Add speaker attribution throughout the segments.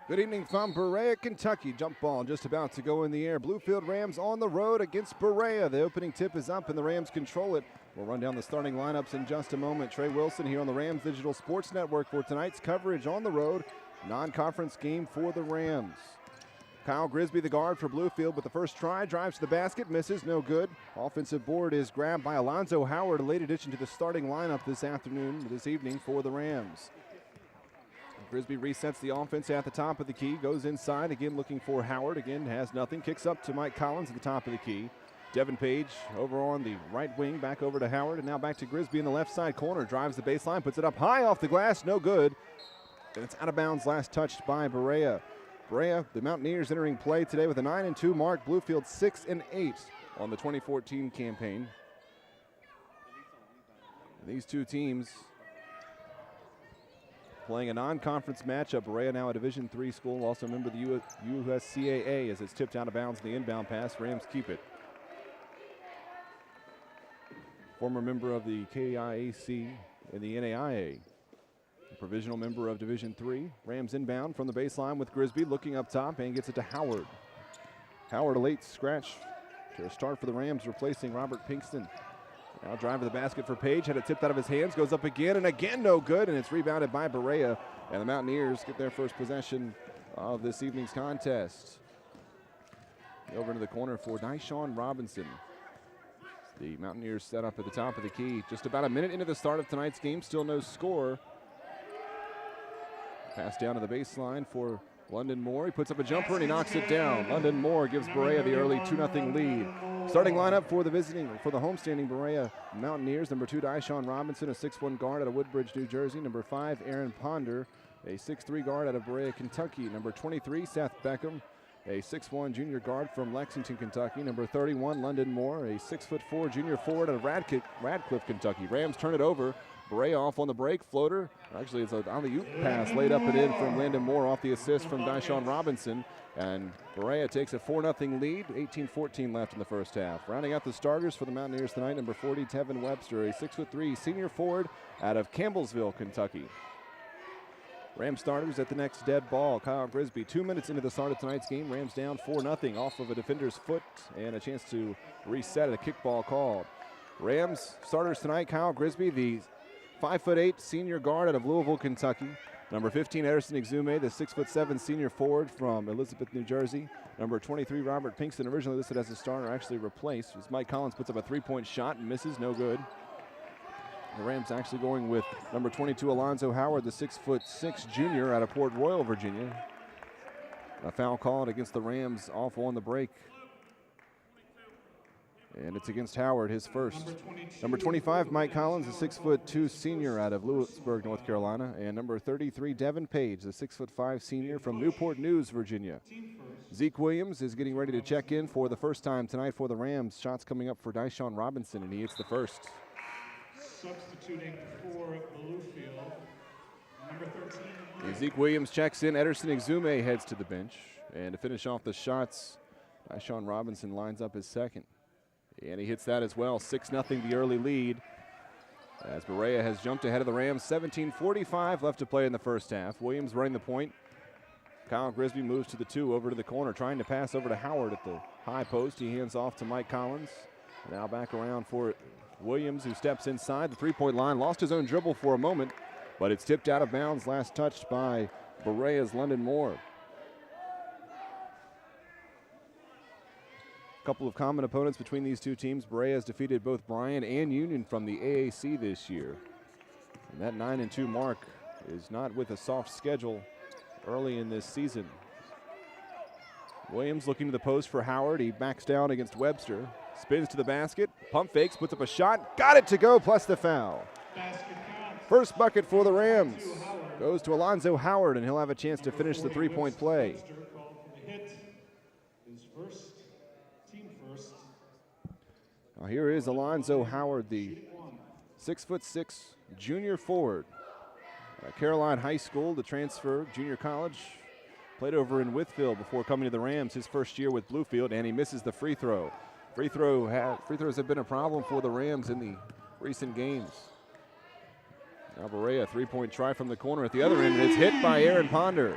Speaker 1: Good evening from Berea, Kentucky. Jump ball just about to go in the air. Bluefield Rams on the road against Berea. The opening tip is up and the Rams control it. We'll run down the starting lineups in just a moment. Trey Wilson here on the Rams Digital Sports Network for tonight's coverage on the road. Non-conference game for the Rams. Kyle Grisby, the guard for Bluefield, with the first try, drives to the basket, misses, no good. Offensive board is grabbed by Alonzo Howard, a late addition to the starting lineup this evening for the Rams. Grisby resets the offense at the top of the key, goes inside, again looking for Howard, again has nothing, kicks up to Mike Collins at the top of the key. Devin Page over on the right wing, back over to Howard, and now back to Grisby in the left side corner, drives the baseline, puts it up high off the glass, no good. And it's out of bounds, last touched by Berea. Berea, the Mountaineers entering play today with a 9-2 mark, Bluefield 6-8 on the 2014 campaign. And these two teams playing a non-conference matchup. Berea now a Division III school, also a member of the USCAA, as it's tipped out of bounds in the inbound pass. Rams keep it. Former member of the KIAC and the NAIA. A provisional member of Division III. Rams inbound from the baseline with Grisby looking up top and gets it to Howard. Howard, a late scratch to a start for the Rams, replacing Robert Pinkston. Now drive to the basket for Page, had it tipped out of his hands, goes up again and again, no good, and it's rebounded by Berea. And the Mountaineers get their first possession of this evening's contest. Over into the corner for Dyshawn Robinson. The Mountaineers set up at the top of the key. Just about a minute into the start of tonight's game, still no score. Pass down to the baseline for London Moore. He puts up a jumper and he knocks it down. London Moore gives Berea the early 2-0 lead. Starting lineup for the homestanding Berea Mountaineers. Number 2, Dyshawn Robinson, a 6'1" guard out of Woodbridge, New Jersey. Number 5, Aaron Ponder, a 6'3" guard out of Berea, Kentucky. Number 23, Seth Beckham, a 6'1" junior guard from Lexington, Kentucky. Number 31, London Moore, a 6'4" junior forward out of Radcliffe, Kentucky. Rams turn it over. Berea off on the break, floater. Actually, it's an alley-oop pass laid up and in from Landon Moore off the assist from Dyshawn Robinson. And Berea takes a 4-0 lead, 18-14 left in the first half. Rounding out the starters for the Mountaineers tonight, number 40, Tevin Webster, a 6'3" senior forward out of Campbellsville, Kentucky. Rams starters at the next dead ball. Kyle Grisby, 2 minutes into the start of tonight's game. Rams down 4-0 off of a defender's foot and a chance to reset at a kickball called. Rams starters tonight, Kyle Grisby, the 5'8" senior guard out of Louisville, Kentucky. Number 15, Ederson Exume, the 6'7" senior forward from Elizabeth, New Jersey. Number 23, Robert Pinkston, originally listed as a starter, actually replaced, as Mike Collins puts up a three-point shot and misses, no good. The Rams actually going with number 22, Alonzo Howard, the 6'6" junior out of Port Royal, Virginia. A foul called against the Rams off on the break. And it's against Howard, his first. Number 25, Mike Collins, a 6'2" senior out of Lewisburg, North Carolina. And number 33, Devin Page, the 6'5" senior from Newport News, Virginia. Zeke Williams is getting ready to check in for the first time tonight for the Rams. Shots coming up for Dyshawn Robinson, and he hits the first.
Speaker 2: Substituting for Bluefield, number 13.
Speaker 1: Zeke Williams checks in. Ederson Exume heads to the bench. And to finish off the shots, Dyshawn Robinson lines up his second. And he hits that as well. 6-0 the early lead, as Berea has jumped ahead of the Rams. 17:45 left to play in the first half. Williams running the point. Kyle Grisby moves to the 2 over to the corner, trying to pass over to Howard at the high post. He hands off to Mike Collins. Now back around for Williams, who steps inside the three-point line. Lost his own dribble for a moment, but it's tipped out of bounds, last touched by Berea's London Moore. Couple of common opponents between these two teams. Berea has defeated both Bryan and Union from the AAC this year. And that 9-2 mark is not with a soft schedule early in this season. Williams looking to the post for Howard. He backs down against Webster. Spins to the basket. Pump fakes, puts up a shot. Got it to go, plus the foul. First bucket for the Rams goes to Alonzo Howard, and he'll have a chance to finish the three-point play. Now here is Alonzo Howard, the 6'6" junior forward. Caroline High School to transfer, junior college. Played over in Whitfield before coming to the Rams his first year with Bluefield, and he misses the free throw. Free throws have been a problem for the Rams in the recent games. Now Berea, three-point try from the corner at the other end, and it's hit by Aaron Ponder.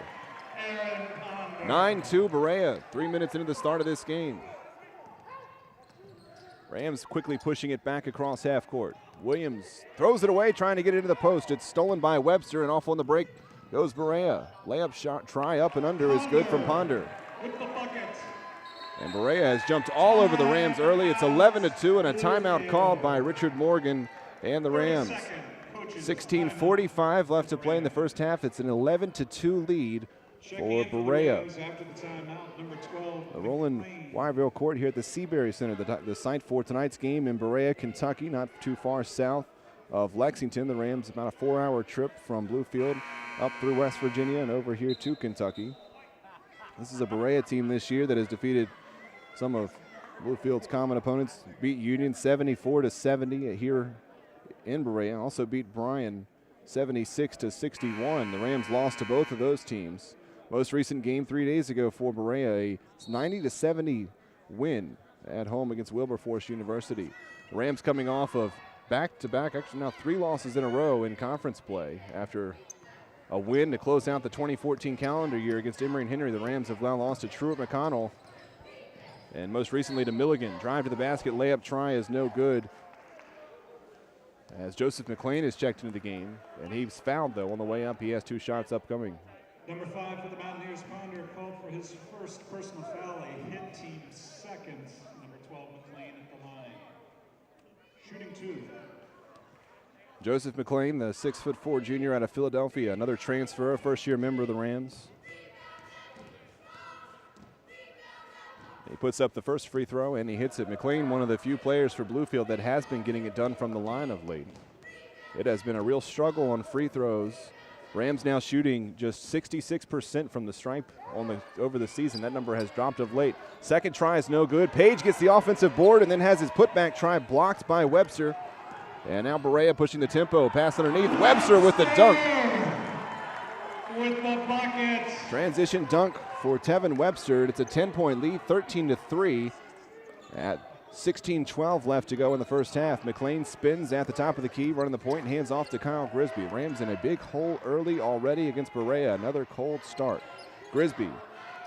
Speaker 1: 9-2 Berea, 3 minutes into the start of this game. Rams quickly pushing it back across half court. Williams throws it away, trying to get it into the post. It's stolen by Webster, and off on the break goes Berea. Layup shot, try up and under is good from Ponder. And Berea has jumped all over the Rams early. It's 11-2 and a timeout called by Richard Morgan and the Rams. 16:45 left to play in the first half. It's an 11-2 lead for Berea. The Roland Wyville Court here at the Seabury Center, the site for tonight's game in Berea, Kentucky, not too far south of Lexington. The Rams about a 4-hour trip from Bluefield up through West Virginia and over here to Kentucky. This is a Berea team this year that has defeated some of Bluefield's common opponents, beat Union 74-70 here in Berea, also beat Bryan 76-61. The Rams lost to both of those teams. Most recent game 3 days ago for Berea, a 90-70 win at home against Wilberforce University. The Rams coming off of back-to-back, actually now 3 losses in a row in conference play after a win to close out the 2014 calendar year against Emory and Henry. The Rams have now lost to Truett McConnell and most recently to Milligan. Drive to the basket, layup try is no good as Joseph McLean is checked into the game, and he's fouled though on the way up. He has 2 shots upcoming.
Speaker 2: Number 5 for the Mountaineers, Ponder, called for his first personal foul, a hit team second. Number 12, McLean at the line. Shooting 2.
Speaker 1: Joseph McLean, the 6'4" junior out of Philadelphia, another transfer, a first-year member of the Rams. He puts up the first free throw and he hits it. McLean, one of the few players for Bluefield that has been getting it done from the line of late. It has been a real struggle on free throws. Rams now shooting just 66% from the stripe over the season. That number has dropped of late. Second try is no good. Page gets the offensive board and then has his putback try blocked by Webster. And now Berea pushing the tempo. Pass underneath. Webster with the dunk.
Speaker 2: With the bucket.
Speaker 1: Transition dunk for Tevin Webster. It's a 10-point lead, 13-3 at 16:12 left to go in the first half. McLean spins at the top of the key, running the point, and hands off to Kyle Grisby. Rams in a big hole early already against Berea. Another cold start. Grisby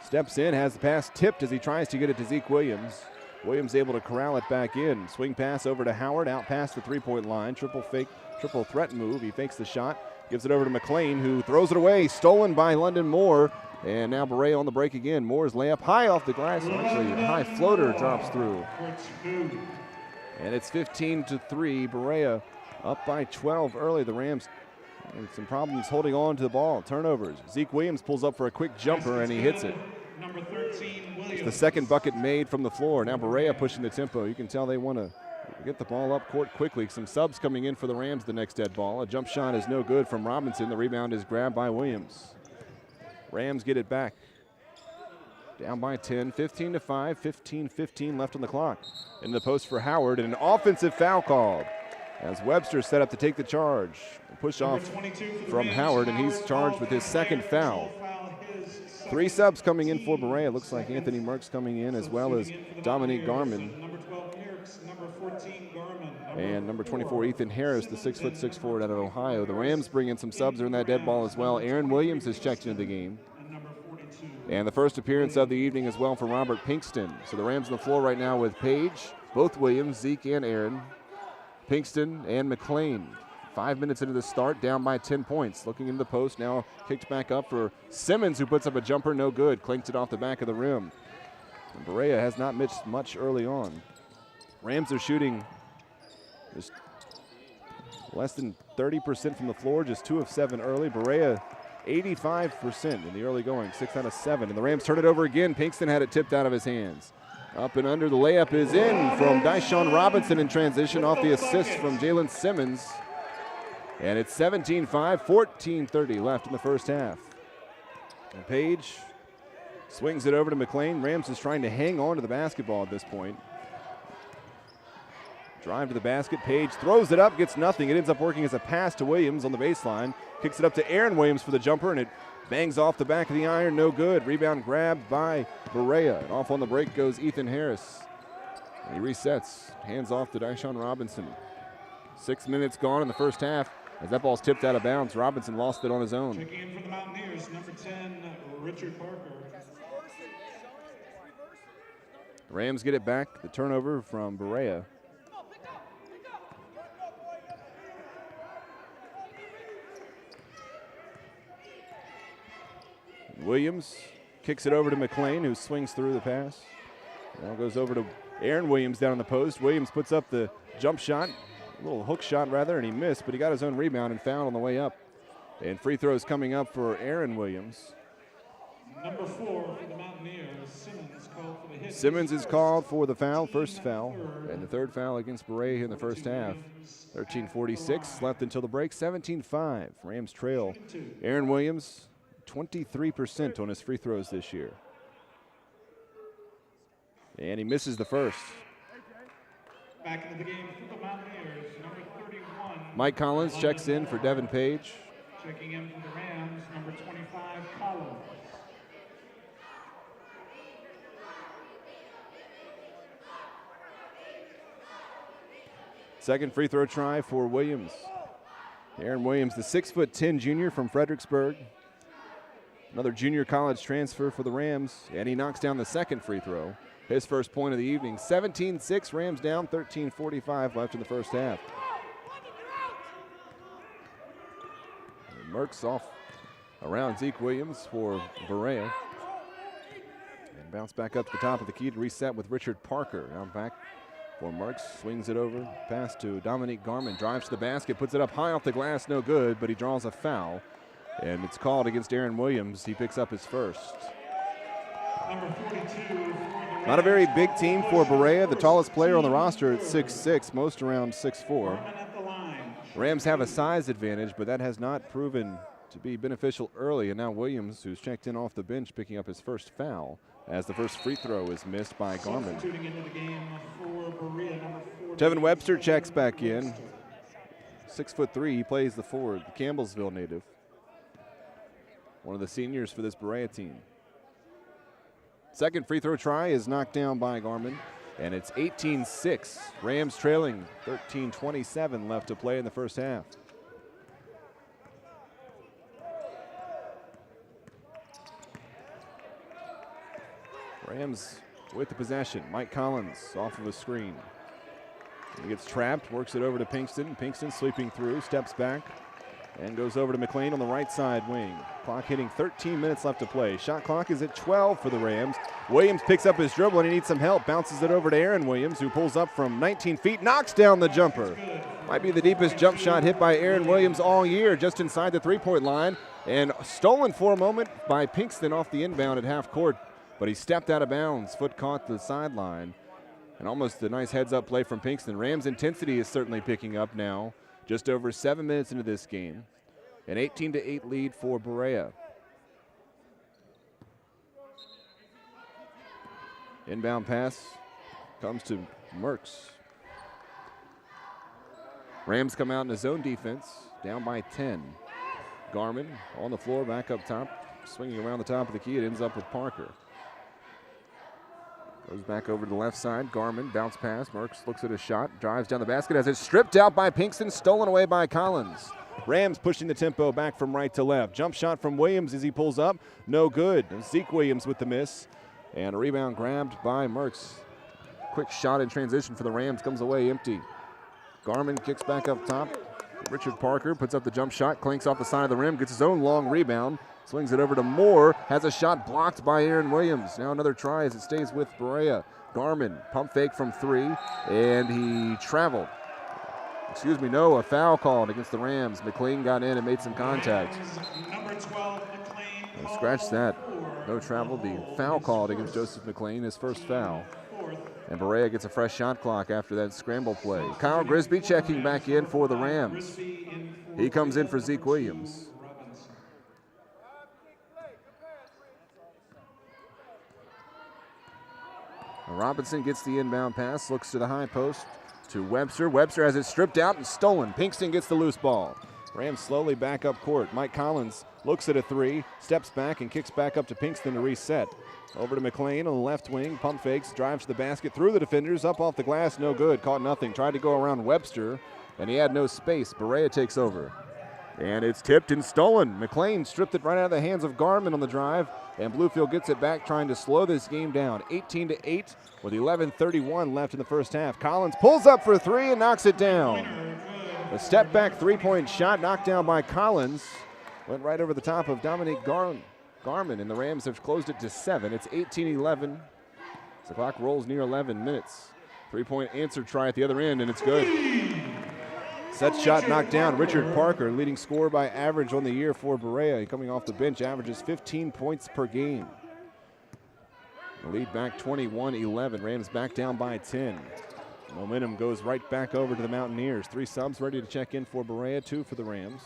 Speaker 1: steps in, has the pass tipped as he tries to get it to Zeke Williams. Williams able to corral it back in. Swing pass over to Howard, out past the three-point line. Triple threat move. He fakes the shot, gives it over to McLean, who throws it away. Stolen by London Moore. And now Berea on the break again. Moore's layup high off the glass. Actually, a high floater drops through. And it's 15-3. Berea up by 12 early. The Rams had some problems holding on to the ball. Turnovers. Zeke Williams pulls up for a quick jumper, and he hits it.
Speaker 2: Number 13, Williams.
Speaker 1: It's the second bucket made from the floor. Now Berea pushing the tempo. You can tell they want to get the ball up court quickly. Some subs coming in for the Rams the next dead ball. A jump shot is no good from Robinson. The rebound is grabbed by Williams. Rams get it back. Down by 10, 15-5, 15-15 left on the clock. In the post for Howard, and an offensive foul called as Webster set up to take the charge. Push off from Howard, and he's charged with his second foul. 3 subs coming in for Berea. Looks like Anthony Merckx coming in, as well as Dominique Garman.
Speaker 2: Number 12, Merckx. Number 14, Garman.
Speaker 1: And number 24, Ethan Harris, the 6'6" forward out of Ohio. The Rams bring in some subs in that dead ball as well. Aaron Williams has checked into the game. And the first appearance of the evening as well for Robert Pinkston. So the Rams on the floor right now with Page, both Williams, Zeke and Aaron, Pinkston and McLean. 5 minutes into the start, down by 10 points. Looking into the post, now kicked back up for Simmons, who puts up a jumper, no good. Clinks it off the back of the rim. And Berea has not missed much early on. Rams are shooting just less than 30% from the floor, just 2 of 7 early. Berea 85% in the early going, 6 out of 7. And the Rams turn it over again. Pinkston had it tipped out of his hands. Up and under, the layup is in from Dyshawn Robinson in transition off the assist from Jalen Simmons. And it's 17-5, 14:30 left in the first half. And Page swings it over to McLean. Rams is trying to hang on to the basketball at this point. Drive to the basket. Page throws it up, gets nothing. It ends up working as a pass to Williams on the baseline. Kicks it up to Aaron Williams for the jumper, and it bangs off the back of the iron. No good. Rebound grabbed by Berea. And off on the break goes Ethan Harris. And he resets. Hands off to Dyshawn Robinson. 6 minutes gone in the first half. As that ball's tipped out of bounds, Robinson lost it on his own.
Speaker 2: Checking in for the Mountaineers, Mountaineers, number 10, Richard Parker.
Speaker 1: Rams get it back. The turnover from Berea. Williams kicks it over to McLean, who swings through the pass. Now goes over to Aaron Williams down on the post. Williams puts up the jump shot, a little hook shot rather, and he missed, but he got his own rebound and fouled on the way up. And free throws coming up for Aaron Williams.
Speaker 2: Number 4 for the Mountaineers, Simmons called for the hit.
Speaker 1: Simmons is called for the foul, first foul, and the third foul against Berea in the first half. 13:46 left until the break, 17-5. Rams trail. Aaron Williams, 23% on his free throws this year. And he misses the first.
Speaker 2: Back into the game for the Mountaineers, number 31.
Speaker 1: Mike Collins checks in for Devin Page.
Speaker 2: Checking in for the Rams, number 25, Collins.
Speaker 1: Second free throw try for Williams. Aaron Williams, the 6'10" junior from Fredericksburg. Another junior college transfer for the Rams, and he knocks down the second free throw. His first point of the evening. 17-6, Rams down, 13:45 left in the first half. And Merckx off around Zeke Williams for Berea. And bounce back up to the top of the key to reset with Richard Parker. Now back for Merckx, swings it over, pass to Dominique Garman, drives to the basket, puts it up high off the glass, no good, but he draws a foul. And it's called against Aaron Williams. He picks up his first.
Speaker 2: Number 42.
Speaker 1: Not a very big team for Berea. The tallest player on the roster at 6'6", most around 6'4". Rams have a size advantage, but that has not proven to be beneficial early. And now Williams, who's checked in off the bench, picking up his first foul as the first free throw is missed by Garman. Tevin Webster checks back in. 6'3", he plays the forward, the Campbellsville native. One of the seniors for this Berea team. Second free throw try is knocked down by Garman, and it's 18-6. Rams trailing, 13:27 left to play in the first half. Rams with the possession. Mike Collins off of a screen. He gets trapped, works it over to Pinkston. Pinkston sweeping through, steps back, and goes over to McLean on the right side wing. Clock hitting 13 minutes left to play. Shot clock is at 12 for the Rams. Williams picks up his dribble and he needs some help. Bounces it over to Aaron Williams, who pulls up from 19 feet, knocks down the jumper. Might be the deepest jump shot hit by Aaron Williams all year, just inside the three-point line. And stolen for a moment by Pinkston off the inbound at half court. But he stepped out of bounds. Foot caught the sideline. And almost a nice heads-up play from Pinkston. Rams' intensity is certainly picking up now. Just over 7 minutes into this game. An 18-8 lead for Berea. Inbound pass comes to Merckx. Rams come out in a zone defense, down by 10. Garman on the floor, back up top, swinging around the top of the key. It ends up with Parker. Goes back over to the left side. Garman, bounce pass. Merckx looks at his shot, drives down the basket as it's stripped out by Pinkston, stolen away by Collins. Rams pushing the tempo back from right to left. Jump shot from Williams as he pulls up. No good. Zeke Williams with the miss. And a rebound grabbed by Merckx. Quick shot in transition for the Rams, comes away empty. Garman kicks back up top. Richard Parker puts up the jump shot, clanks off the side of the rim, gets his own long rebound. Swings it over to Moore, has a shot blocked by Aaron Williams. Now another try as it stays with Berea. Garman, pump fake from three, and he traveled. A foul called against the Rams. McLean got in and made some contact.
Speaker 2: Number 12, McLean.
Speaker 1: Scratch that. No travel. The foul called against Joseph McLean, his first foul. And Berea gets a fresh shot clock after that scramble play. Kyle Grisby checking back in for the Rams. He comes in for Zeke Williams. Robinson gets the inbound pass, looks to the high post to Webster. Webster has it stripped out and stolen. Pinkston gets the loose ball. Rams slowly back up court. Mike Collins looks at a three, steps back and kicks back up to Pinkston to reset. Over to McLean on the left wing, pump fakes, drives to the basket, through the defenders, up off the glass, no good, caught nothing. Tried to go around Webster, and he had no space. Berea takes over. And it's tipped and stolen. McLean stripped it right out of the hands of Garmin on the drive, and Bluefield gets it back, trying to slow this game down. 18-8 with 11:31 left in the first half. Collins pulls up for three and knocks it down. A step back three-point shot knocked down by Collins. Went right over the top of Dominique Garmin, and the Rams have closed it to 7. It's 18-11. The clock rolls near 11 minutes. Three-point answer try at the other end, and it's good. Set shot knocked down. Richard Parker, leading scorer by average on the year for Berea. Coming off the bench, averages 15 points per game. The lead back 21-11. Rams back down by 10. Momentum goes right back over to the Mountaineers. 3 subs ready to check in for Berea, 2 for the Rams.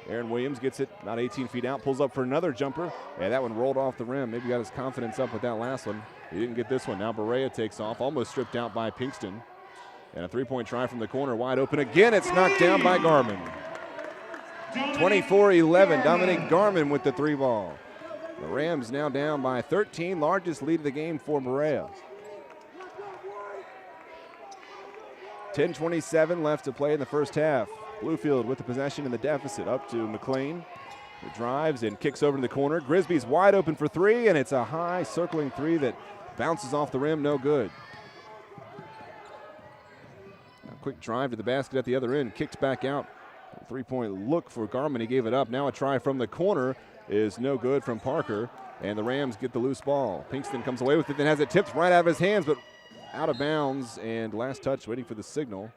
Speaker 1: Aaron Williams gets it about 18 feet out, pulls up for another jumper. Yeah, that one rolled off the rim. Maybe got his confidence up with that last one. He didn't get this one. Now Berea takes off, almost stripped out by Pinkston. And a three-point try from the corner, wide open again. It's knocked down by Garmin. 24-11, Dominique Garmin with the 3 ball. The Rams now down by 13, largest lead of the game for Berea. 10:27 left to play in the first half. Bluefield with the possession in the deficit, up to McLean, who drives and kicks over to the corner. Grisby's wide open for 3, and it's a high circling 3 that bounces off the rim, no good. Quick drive to the basket at the other end, kicked back out. Three-point look for Garmin, he gave it up. Now a try from the corner is no good from Parker, and the Rams get the loose ball. Pinkston comes away with it, then has it tipped right out of his hands, but out of bounds, and last touch waiting for the signal.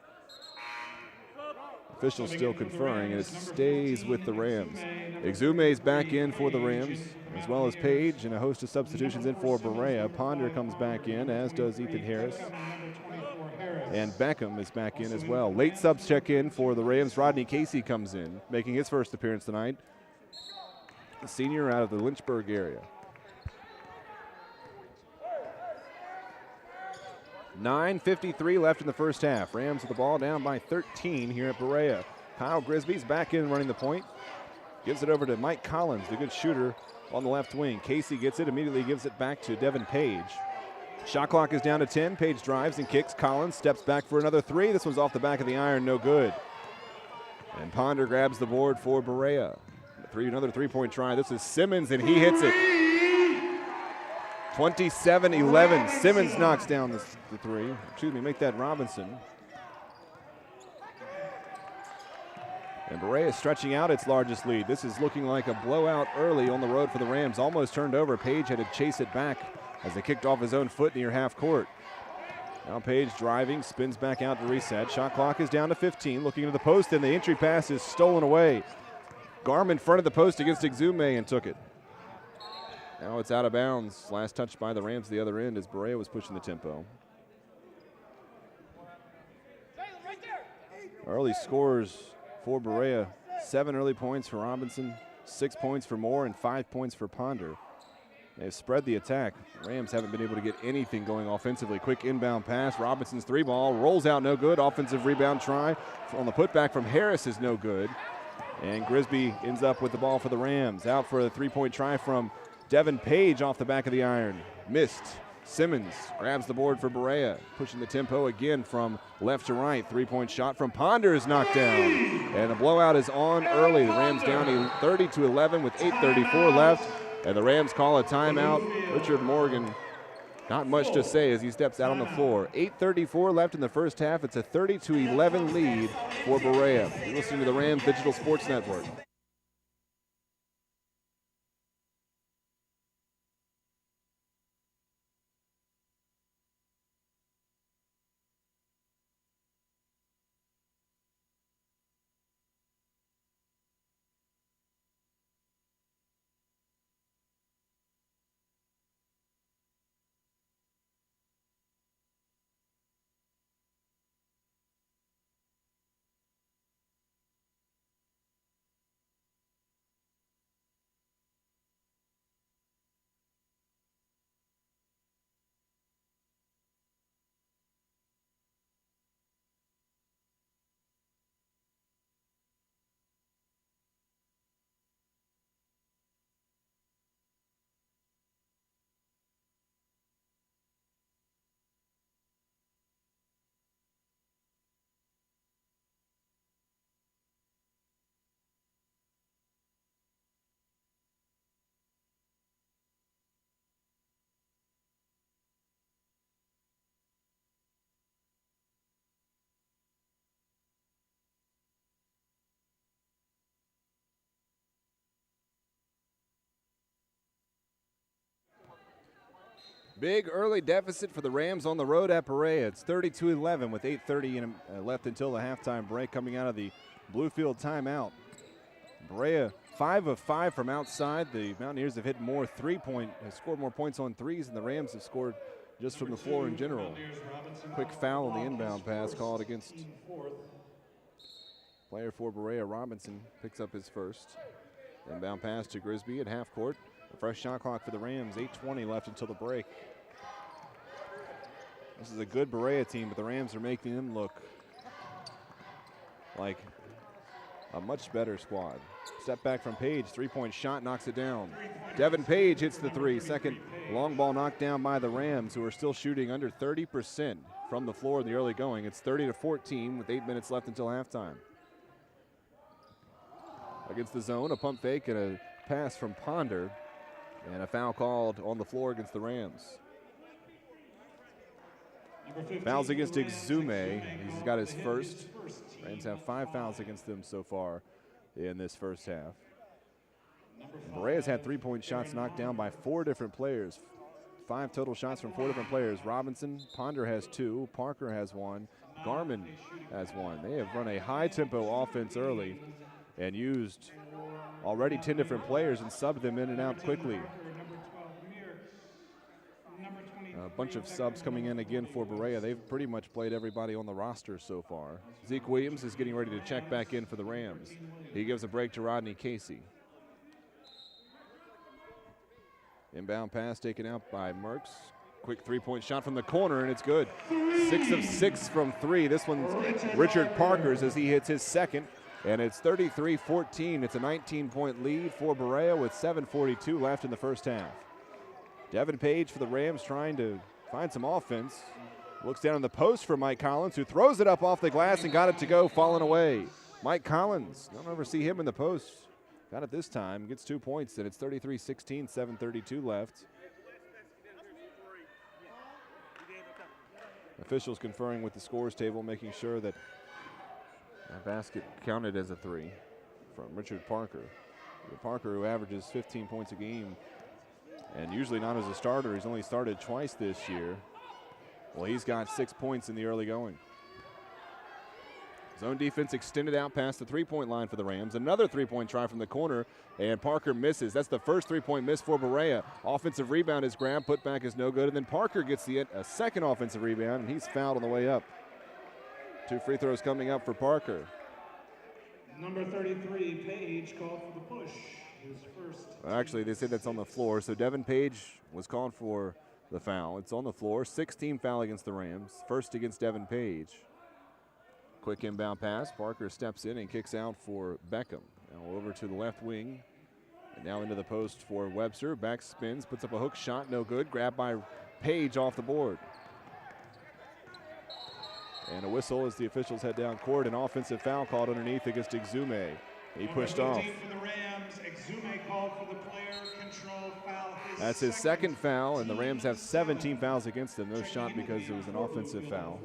Speaker 1: Officials still conferring, and it stays with the Rams. Exume's back in for the Rams, as well as Page, and a host of substitutions in for Berea. Ponder comes back in, as does Ethan Harris. And Beckham is back in as well. Late subs check in for the Rams. Rodney Casey comes in, making his first appearance tonight. A senior out of the Lynchburg area. 9:53 left in the first half. Rams with the ball down by 13 here at Berea. Kyle Grisby's back in running the point. Gives it over to Mike Collins, the good shooter on the left wing. Casey gets it, immediately gives it back to Devin Page. Shot clock is down to 10. Page drives and kicks. Collins steps back for another 3. This one's off the back of the iron, no good. And Ponder grabs the board for Berea. Another three-point try. This is Simmons, and he hits it. 27-11. Simmons knocks down the 3. Excuse me, make that Robinson. And Berea is stretching out its largest lead. This is looking like a blowout early on the road for the Rams. Almost turned over. Page had to chase it back as they kicked off his own foot near half court. Now Page driving, spins back out to reset. Shot clock is down to 15. Looking to the post, and the entry pass is stolen away. Garmin fronted the post against Exume and took it. Now it's out of bounds. Last touch by the Rams at the other end as Berea was pushing the tempo. Early scores for Berea. 7 early points for Robinson, 6 points for Moore, and 5 points for Ponder. They've spread the attack. Rams haven't been able to get anything going offensively. Quick inbound pass. Robinson's 3 ball rolls out, no good. Offensive rebound try on the putback from Harris is no good. And Grisby ends up with the ball for the Rams. Out for a 3-point try from Devin Page off the back of the iron. Missed. Simmons grabs the board for Berea, pushing the tempo again from left to right. 3-point shot from Ponder is knocked down. And the blowout is on early. The Rams down 30-11 with 8:34 left. And the Rams call a timeout. Richard Morgan, not much to say as he steps out on the floor. 8:34 left in the first half. It's a 30-11 lead for Berea. You're listening to the Rams Digital Sports Network. Big early deficit for the Rams on the road at Berea. It's 32-11 with 8:30 left until the halftime break coming out of the Bluefield timeout. Berea 5 of 5 from outside. The Mountaineers have hit have scored more points on threes than the Rams have scored just from the floor in general. Quick foul on the inbound pass called against player for Berea. Robinson picks up his first. Inbound pass to Grisby at half court. A fresh shot clock for the Rams. 8:20 left until the break. This is a good Berea team, but the Rams are making them look like a much better squad. Step back from Page, three-point shot, knocks it down. Devin Page hits the three. Second long ball knocked down by the Rams, who are still shooting under 30% from the floor in the early going. It's 30-14 with 8 minutes left until halftime. Against the zone, a pump fake and a pass from Ponder, and a foul called on the floor against the Rams. Fouls against Exume. He's got his first. Rams have 5 fouls against them so far in this first half. Berea's had three-point shots knocked down by 4 different players. 5 total shots from 4 different players. Robinson, Ponder has 2, Parker has 1, Garmin has 1. They have run a high-tempo offense early and used already 10 different players and subbed them in and out quickly. A bunch of subs coming in again for Berea. They've pretty much played everybody on the roster so far. Zeke Williams is getting ready to check back in for the Rams. He gives a break to Rodney Casey. Inbound pass taken out by Merckx. Quick three-point shot from the corner, and it's good. 6 of 6 from 3. This one's Richard Parker's as he hits his second, and it's 33-14. It's a 19-point lead for Berea with 7:42 left in the first half. Devin Page for the Rams trying to find some offense. Looks down in the post for Mike Collins, who throws it up off the glass and got it to go, falling away. Mike Collins, don't ever see him in the post. Got it this time, gets 2 points, and it's 33-16, 7:32 left. Officials conferring with the scores table, making sure that that basket counted as a 3 from Richard Parker. Parker, who averages 15 points a game, and usually not as a starter. He's only started twice this year. Well, he's got 6 points in the early going. Zone defense extended out past the three-point line for the Rams. Another three-point try from the corner, and Parker misses. That's the first three-point miss for Berea. Offensive rebound is grabbed, put back is no good, and then Parker gets a second offensive rebound, and he's fouled on the way up. 2 free throws coming up for Parker.
Speaker 2: Number 33, Page, called for the push. His first.
Speaker 1: Actually, they say that's on the floor, so Devin Page was called for the foul. It's on the floor. 6-team foul against the Rams. First against Devin Page. Quick inbound pass. Parker steps in and kicks out for Beckham. Now over to the left wing. And now into the post for Webster. Back spins, puts up a hook shot, no good. Grabbed by Page off the board. And a whistle as the officials head down court. An offensive foul called underneath against Exume. He pushed off.
Speaker 2: For the Rams, Exume called for the player control foul.
Speaker 1: That's his second foul, and the Rams have 17 fouls against them. No shot because it was an offensive foul.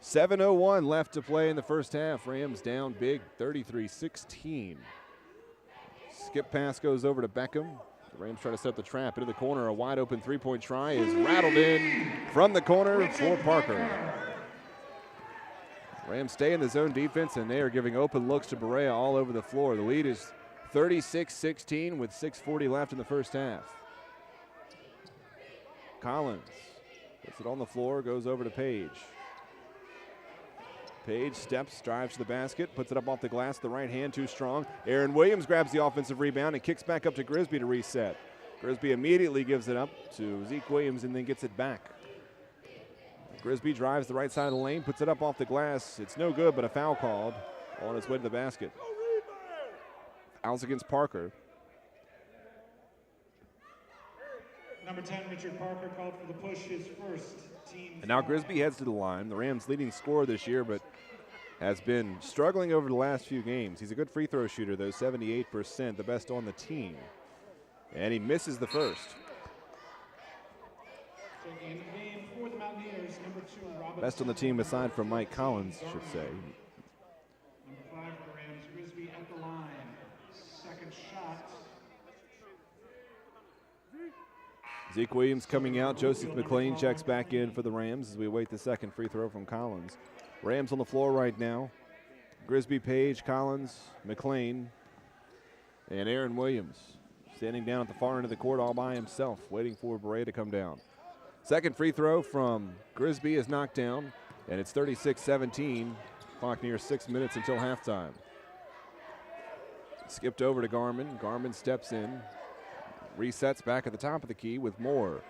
Speaker 1: 7:01 left to play in the first half. Rams down big, 33-16. Skip pass goes over to Beckham. The Rams try to set the trap into the corner. A wide open three-point try is rattled in from the corner for Parker. Rams stay in the zone defense, and they are giving open looks to Berea all over the floor. The lead is 36-16 with 6:40 left in the first half. Collins puts it on the floor, goes over to Page. Page steps, drives to the basket, puts it up off the glass, the right hand too strong. Aaron Williams grabs the offensive rebound and kicks back up to Grisby to reset. Grisby immediately gives it up to Zeke Williams and then gets it back. Grisby drives the right side of the lane, puts it up off the glass. It's no good, but a foul called on its way to the basket. Fouls against Parker.
Speaker 2: Number 10, Richard Parker, called for the push, his first team.
Speaker 1: And now Grisby heads to the line. The Rams' leading scorer this year, but has been struggling over the last few games. He's a good free throw shooter, though, 78%, the best on the team. And he misses the first.
Speaker 2: So in the game for the Mountaineers, number 2, Robinson.
Speaker 1: Best on the team aside from Mike Collins, I should say.
Speaker 2: Number 5 for the Rams, Grisby at the line. second shot.
Speaker 1: Zeke Williams coming out. Joseph McLean checks back in for the Rams as we await the second free throw from Collins. Rams on the floor right now. Grisby, Page, Collins, McLean, and Aaron Williams standing down at the far end of the court all by himself, waiting for Berea to come down. Second free throw from Grisby is knocked down, and it's 36-17. Clock near 6 minutes until halftime. Skipped over to Garmin. Garmin steps in, resets back at the top of the key with Moore.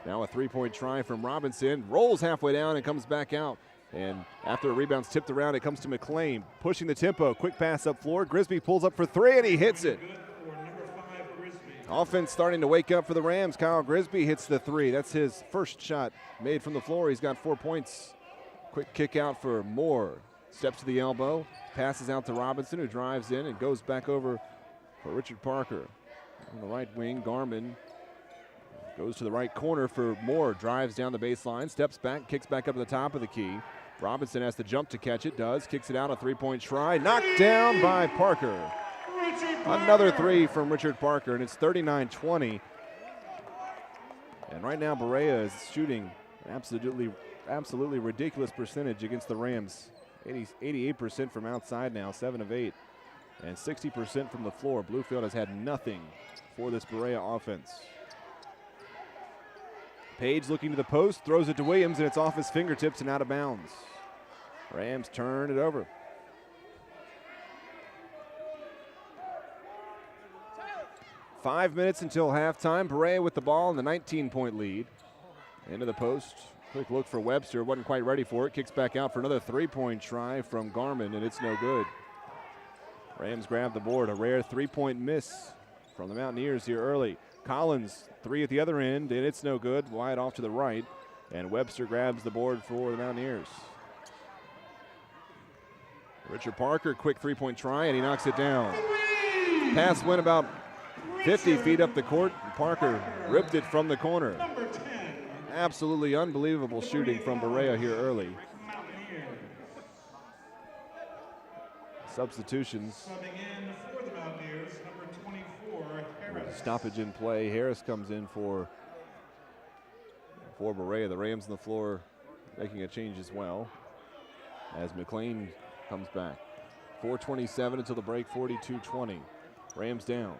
Speaker 1: Now a three-point try from Robinson. Rolls halfway down and comes back out. And after a rebound's tipped around, it comes to McLean. Pushing the tempo. Quick pass up floor. Grisby pulls up for three, and he hits it. Offense starting to wake up for the Rams. Kyle Grisby hits the three. That's his first shot made from the floor. He's got 4 points. Quick kick out for Moore. Steps to the elbow. Passes out to Robinson, who drives in and goes back over for Richard Parker. On the right wing, Garmin goes to the right corner for Moore. Drives down the baseline, steps back, kicks back up to the top of the key. Robinson has to jump to catch it, does. Kicks it out, a three-point try. Knocked down by Parker. Another three from Richard Parker, and it's 39-20. And right now, Berea is shooting an absolutely ridiculous percentage against the Rams. 88% from outside now, 7 of 8. And 60% from the floor. Bluefield has had nothing for this Berea offense. Page looking to the post, throws it to Williams, and it's off his fingertips and out of bounds. Rams turn it over. Five minutes until halftime. Berea with the ball in the 19-point lead. Into the post. Quick look for Webster. Wasn't quite ready for it. Kicks back out for another three-point try from Garmin, and it's no good. Rams grab the board. A rare three-point miss from the Mountaineers here early. Collins, three at the other end, and it's no good. Wide off to the right, and Webster grabs the board for the Mountaineers. Richard Parker, quick three-point try, and he knocks it down. Pass went about 50 feet up the court. Parker ripped it from the corner. Absolutely unbelievable shooting from Berea here early. Substitutions. Stoppage in play. Harris comes in for Berea. The Rams on the floor making a change as well as McLean comes back. 4:27 until the break, 42-20. Rams down.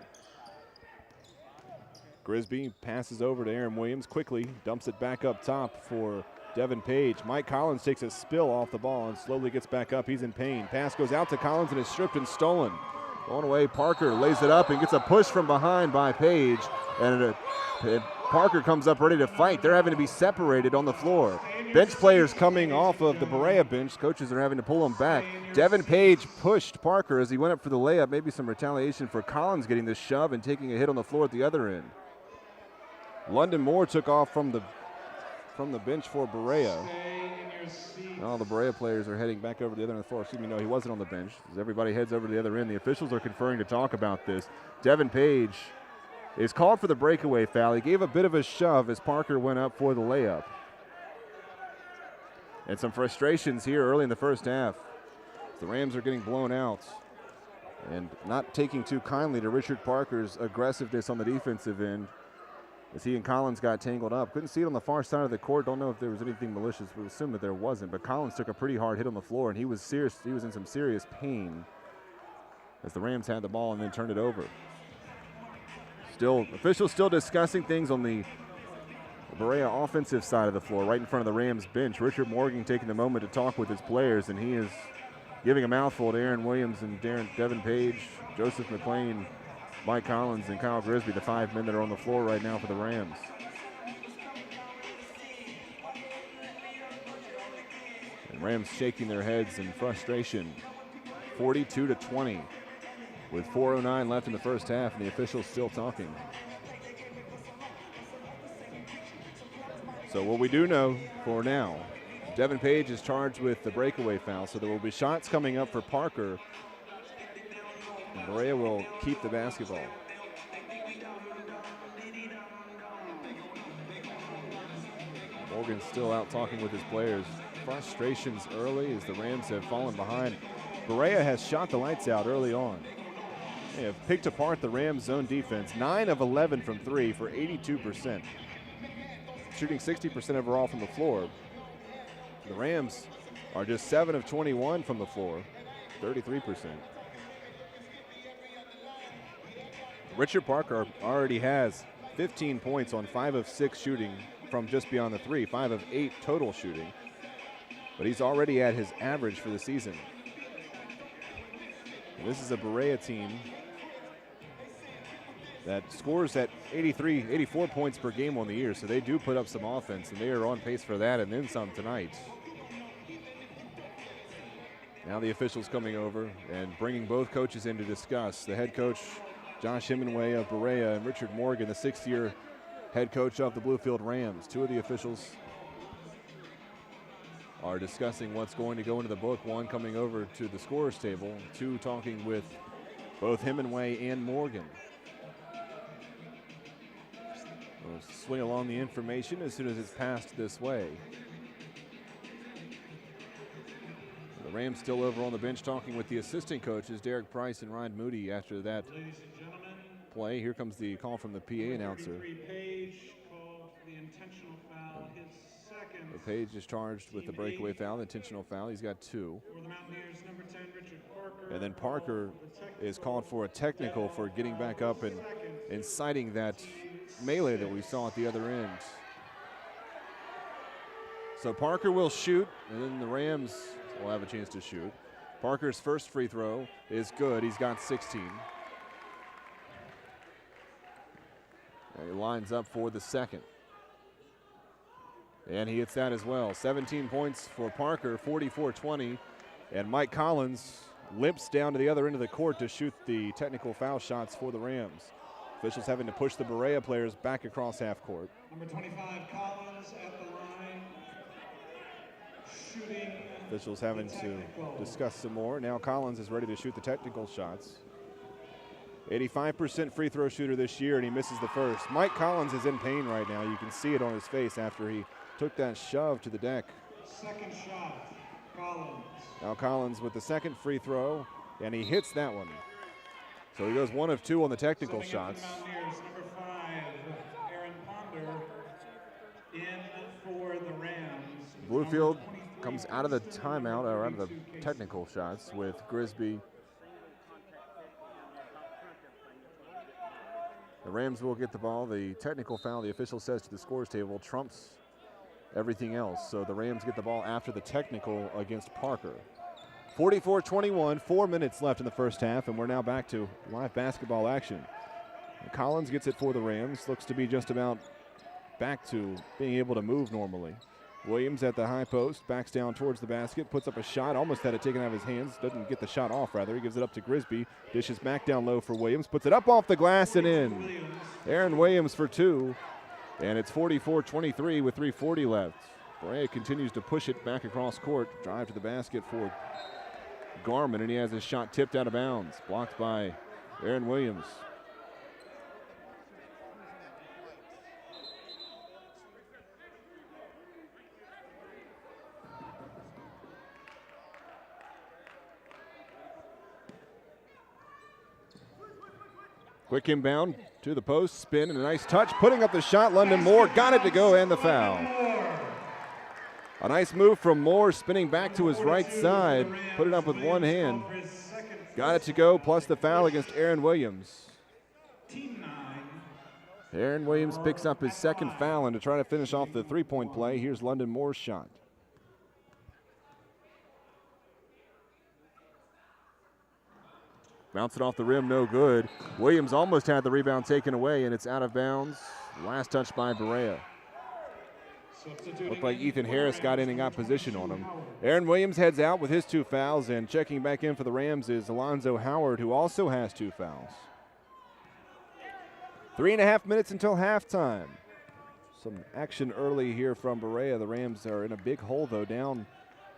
Speaker 1: Grisby passes over to Aaron Williams quickly, dumps it back up top for Devin Page. Mike Collins takes a spill off the ball and slowly gets back up. He's in pain. Pass goes out to Collins and is stripped and stolen. Going away, Parker lays it up and gets a push from behind by Page. And Parker comes up ready to fight. They're having to be separated on the floor. Bench players coming off of the Berea bench. Coaches are having to pull them back. Devin Page pushed Parker as he went up for the layup. Maybe some retaliation for Collins getting the shove and taking a hit on the floor at the other end. London Moore took off from the bench for Berea. All the Berea players are heading back over to the other end of the floor. Excuse me, no, he wasn't on the bench. As everybody heads over to the other end, the officials are conferring to talk about this. Devin Page is called for the breakaway foul. He gave a bit of a shove as Parker went up for the layup. And some frustrations here early in the first half. The Rams are getting blown out and not taking too kindly to Richard Parker's aggressiveness on the defensive end as he and Collins got tangled up. Couldn't see it on the far side of the court. Don't know if there was anything malicious. We assume that there wasn't, but Collins took a pretty hard hit on the floor, and he was serious. He was in some serious pain as the Rams had the ball and then turned it over. Officials still discussing things on the Berea offensive side of the floor, right in front of the Rams bench. Richard Morgan taking the moment to talk with his players, and he is giving a mouthful to Aaron Williams and Devin Page, Joseph McLean, Mike Collins, and Kyle Grisby, the 5 men that are on the floor right now for the Rams. And Rams shaking their heads in frustration. 42-20 with 4:09 left in the first half, and the officials still talking. So what we do know for now, Devin Page is charged with the breakaway foul, so there will be shots coming up for Parker. And Berea will keep the basketball. Morgan's still out talking with his players. Frustrations early as the Rams have fallen behind. Berea has shot the lights out early on. They have picked apart the Rams' zone defense. 9 of 11 from 3 for 82%. Shooting 60% overall from the floor. The Rams are just 7 of 21 from the floor, 33%. Richard Parker already has 15 points on 5 of 6 shooting from just beyond the 3, 5 of 8 total shooting. But he's already at his average for the season. And this is a Berea team that scores at 84 points per game on the year, so they do put up some offense, and they are on pace for that and then some tonight. Now the officials coming over and bringing both coaches in to discuss. The head coach, Josh Hemingway of Berea, and Richard Morgan, the 6th-year head coach of the Bluefield Rams. Two of the officials are discussing what's going to go into the book. One coming over to the scorer's table, two talking with both Hemingway and Morgan. We'll swing along the information as soon as it's passed this way. The Rams still over on the bench talking with the assistant coaches, Derek Price and Ryan Moody, after that play. Here comes the call from the PA announcer. Page is charged with the breakaway foul, the intentional foul. He's got 2. And then Parker is called for a technical for getting back up and inciting that melee that we saw at the other end. So Parker will shoot, and then the Rams will have a chance to shoot. Parker's first free throw is good. He's got 16. And he lines up for the second. And he hits that as well. 17 points for Parker, 44-20. And Mike Collins limps down to the other end of the court to shoot the technical foul shots for the Rams. Officials having to push the Berea players back across half court.
Speaker 2: Number 25, Collins at the line. Shooting.
Speaker 1: Officials having to discuss some more. Now Collins is ready to shoot the technical shots. 85% free throw shooter this year, and he misses the first. Mike Collins is in pain right now. You can see it on his face after he took that shove to the deck.
Speaker 2: Second shot, Collins.
Speaker 1: Now Collins with the second free throw, and he hits that one. So he goes 1 of 2 on the technical shots.
Speaker 2: Number 5, Aaron Ponder, in for the Rams.
Speaker 1: Bluefield comes out of the timeout, or out of the technical shots, with Grisby. The Rams will get the ball. The technical foul, the official says to the scores table, trumps everything else. So the Rams get the ball after the technical against Parker. 44-21, 4 minutes left in the first half, and we're now back to live basketball action. Collins gets it for the Rams. Looks to be just about back to being able to move normally. Williams at the high post, backs down towards the basket, puts up a shot, almost had it taken out of his hands, doesn't get the shot off rather. He gives it up to Grisby, dishes back down low for Williams, puts it up off the glass and in. Aaron Williams for 2, and it's 44-23 with 3:40 left. Berea continues to push it back across court, drive to the basket for Garman, and he has his shot tipped out of bounds, blocked by Aaron Williams. Quick inbound to the post, spin, and a nice touch. Putting up the shot, London Moore got it to go, and the foul. A nice move from Moore, spinning back to his right side. Put it up with one hand. Got it to go, plus the foul against Aaron Williams. Aaron Williams picks up his second foul, and to try to finish off the three-point play, here's London Moore's shot. Bouncing off the rim, no good. Williams almost had the rebound taken away, and it's out of bounds. Last touch by Berea. Looked like Ethan Harris got in and got position on him. Aaron Williams heads out with his 2 fouls, and checking back in for the Rams is Alonzo Howard, who also has 2 fouls. 3.5 minutes until halftime. Some action early here from Berea. The Rams are in a big hole, though, down,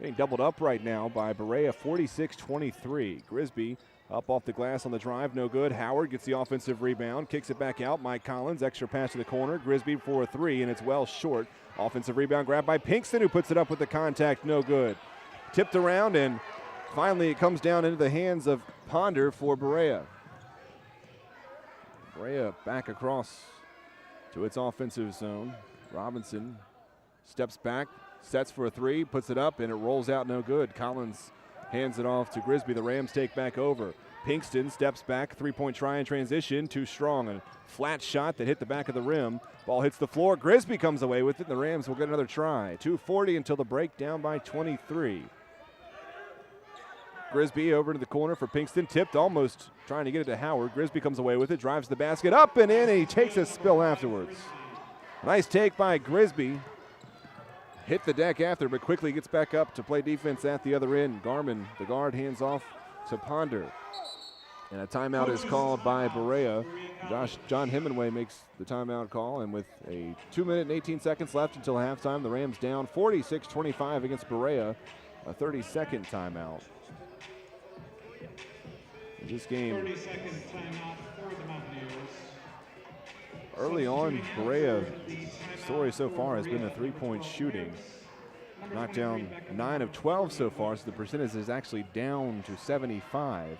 Speaker 1: getting doubled up right now by Berea, 46-23. Grisby up off the glass on the drive, no good. Howard gets the offensive rebound, kicks it back out. Mike Collins, extra pass to the corner. Grisby for a 3, and it's well short. Offensive rebound grabbed by Pinkston, who puts it up with the contact, no good. Tipped around, and finally it comes down into the hands of Ponder for Berea. Berea back across to its offensive zone. Robinson steps back, sets for a three, puts it up, and it rolls out no good. Collins hands it off to Grisby. The Rams take back over. Pinkston steps back, three-point try in transition, too strong. A flat shot that hit the back of the rim. Ball hits the floor. Grisby comes away with it, and the Rams will get another try. 2:40 until the break, down by 23. Grisby over to the corner for Pinkston, tipped, almost trying to get it to Howard. Grisby comes away with it, drives the basket, up and in, and he takes a spill afterwards. Nice take by Grisby. Hit the deck after, but quickly gets back up to play defense at the other end. Garman, the guard, hands off to Ponder. And a timeout is called by Berea. John Hemingway makes the timeout call, and with a 2 minute and 18 seconds left until halftime, the Rams down 46-25 against Berea. A 30-second timeout. This game,
Speaker 2: 30-second timeout for the Mountaineers.
Speaker 1: early on, Berea story so far has been the three-point shooting. Knocked down 9 of 12 so far, so the percentage is actually down to 75.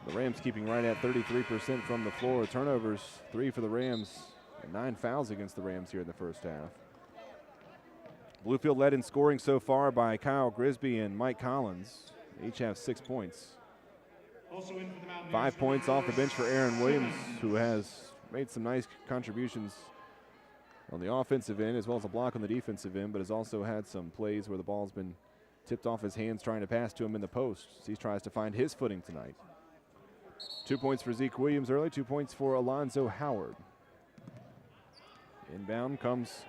Speaker 1: The Rams keeping right at 33% from the floor. Turnovers, 3 for the Rams, and 9 fouls against the Rams here in the first half. Bluefield led in scoring so far by Kyle Grisby and Mike Collins. They each have 6 points.
Speaker 2: Also in for the Mountaineers,
Speaker 1: 5 points off the bench for Aaron Williams, who has made some nice contributions on the offensive end as well as a block on the defensive end, but has also had some plays where the ball's been tipped off his hands trying to pass to him in the post. He tries to find his footing tonight. 2 points for Zeke Williams early, 2 points for Alonzo Howard. Inbound comes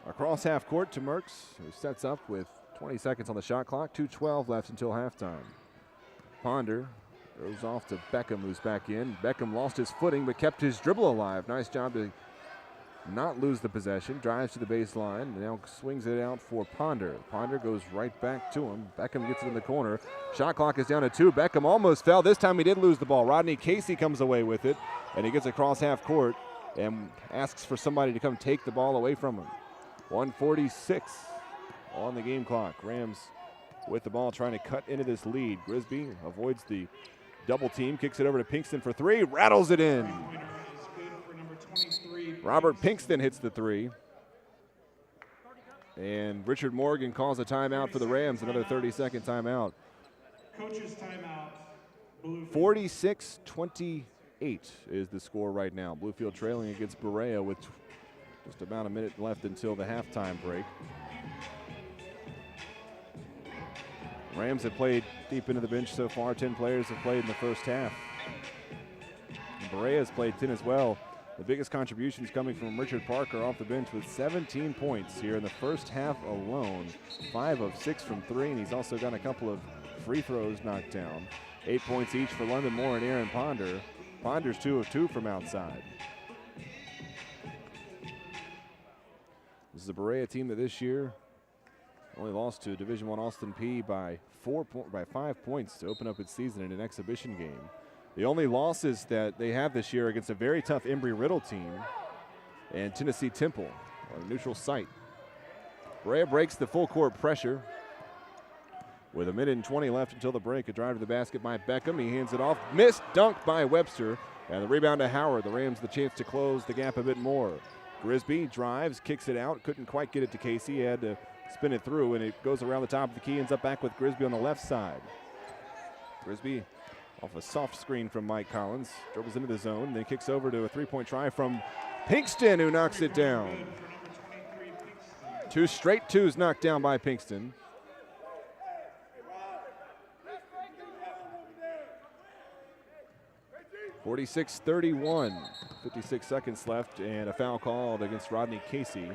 Speaker 1: across half court to Merckx, who sets up with 20 seconds on the shot clock, 2:12 left until halftime. Ponder goes off to Beckham, who's back in. Beckham lost his footing but kept his dribble alive. Nice job to not lose the possession. Drives to the baseline, now swings it out for Ponder. Ponder goes right back to him. Beckham gets it in the corner. Shot clock is down to 2. Beckham almost fell. This time he did lose the ball. Rodney Casey comes away with it, and he gets across half court and asks for somebody to come take the ball away from him. 1:46 on the game clock. Rams with the ball trying to cut into this lead. Grisby avoids the double team, kicks it over to Pinkston for 3, rattles it in. Robert Pinkston hits the 3. And Richard Morgan calls a timeout for the Rams, another 30-second timeout.
Speaker 2: Coach's timeout.
Speaker 1: 46-28 is the score right now. Bluefield trailing against Berea with just about a minute left until the halftime break. Rams have played deep into the bench so far. 10 players have played in the first half. And Berea has played 10 as well. The biggest contributions coming from Richard Parker off the bench with 17 points here in the first half alone. 5 of 6 from 3, and he's also got a couple of free throws knocked down. 8 points each for London Moore and Aaron Ponder. Ponder's 2 of 2 from outside. This is a Berea team that this year only lost to Division I Austin Peay by 5 points to open up its season in an exhibition game. The only losses that they have this year against a very tough Embry-Riddle team and Tennessee Temple on a neutral site. Berea breaks the full court pressure with a minute and 20 left until the break. A drive to the basket by Beckham. He hands it off. Missed dunk by Webster. And the rebound to Howard. The Rams the chance to close the gap a bit more. Grisby drives, kicks it out. Couldn't quite get it to Casey. He had to spin it through, and it goes around the top of the key. Ends up back with Grisby on the left side. Grisby off a soft screen from Mike Collins. Dribbles into the zone, then kicks over to a three-point try from Pinkston, who knocks it down. 2 straight twos knocked down by Pinkston. (46-31). 56 seconds left, and a foul called against Rodney Casey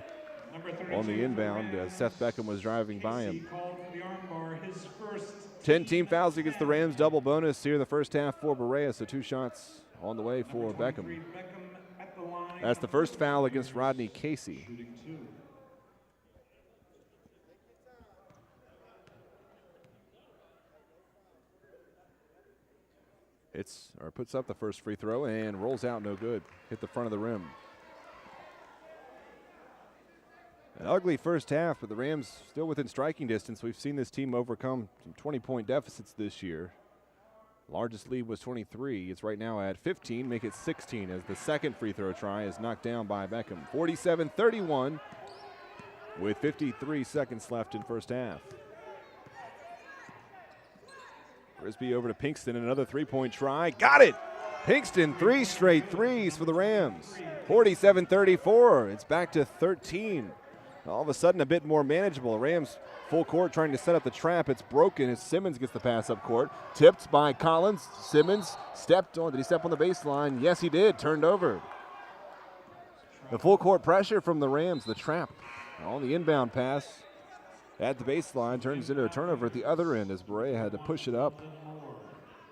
Speaker 1: on the inbound as Seth Beckham was driving by him. 10 team fouls against the Rams, double bonus here in the first half for Berea, so 2 shots on the way for Beckham. That's the first foul against Rodney Casey. Puts up the first free throw and rolls out no good. Hit the front of the rim. An ugly first half, but the Rams still within striking distance. We've seen this team overcome some 20-point deficits this year. Largest lead was 23. It's right now at 15, make it 16 as the second free throw try is knocked down by Beckham. 47-31 with 53 seconds left in first half. Grisby over to Pinkston and another three-point try. Got it! Pinkston, 3 straight threes for the Rams. 47-34. It's back to 13. All of a sudden a bit more manageable. Rams full court trying to set up the trap. It's broken as Simmons gets the pass up court. Tipped by Collins. Simmons stepped on. Did he step on the baseline? Yes, he did. Turned over. The full court pressure from the Rams. The trap on the inbound pass at the baseline turns into a turnover at the other end as Berea had to push it up.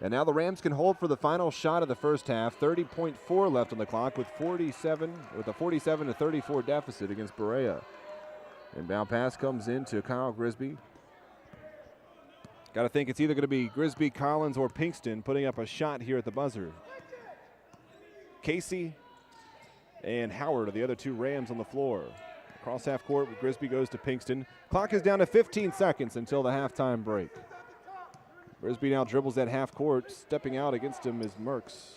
Speaker 1: And now the Rams can hold for the final shot of the first half. 30.4 left on the clock with a 47-34 deficit against Berea. Inbound pass comes in to Kyle Grisby. Got to think it's either going to be Grisby, Collins, or Pinkston putting up a shot here at the buzzer. Casey and Howard are the other two Rams on the floor. Across half court, Grisby goes to Pinkston. Clock is down to 15 seconds until the halftime break. Grisby now dribbles at half court. Stepping out against him is Merks,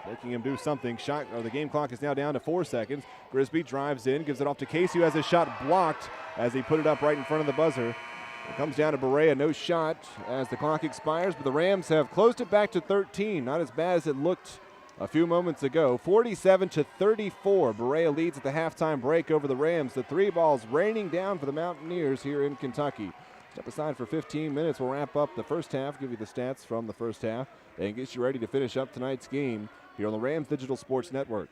Speaker 1: making him do something. The game clock is now down to 4 seconds. Grisby drives in, gives it off to Casey, who has his shot blocked as he put it up right in front of the buzzer. It comes down to Berea, no shot as the clock expires, but the Rams have closed it back to 13. Not as bad as it looked a few moments ago. 47-34. Berea leads at the halftime break over the Rams. The three balls raining down for the Mountaineers here in Kentucky. Step aside for 15 minutes. We'll wrap up the first half, give you the stats from the first half, and get you ready to finish up tonight's game here on the Rams Digital Sports Network.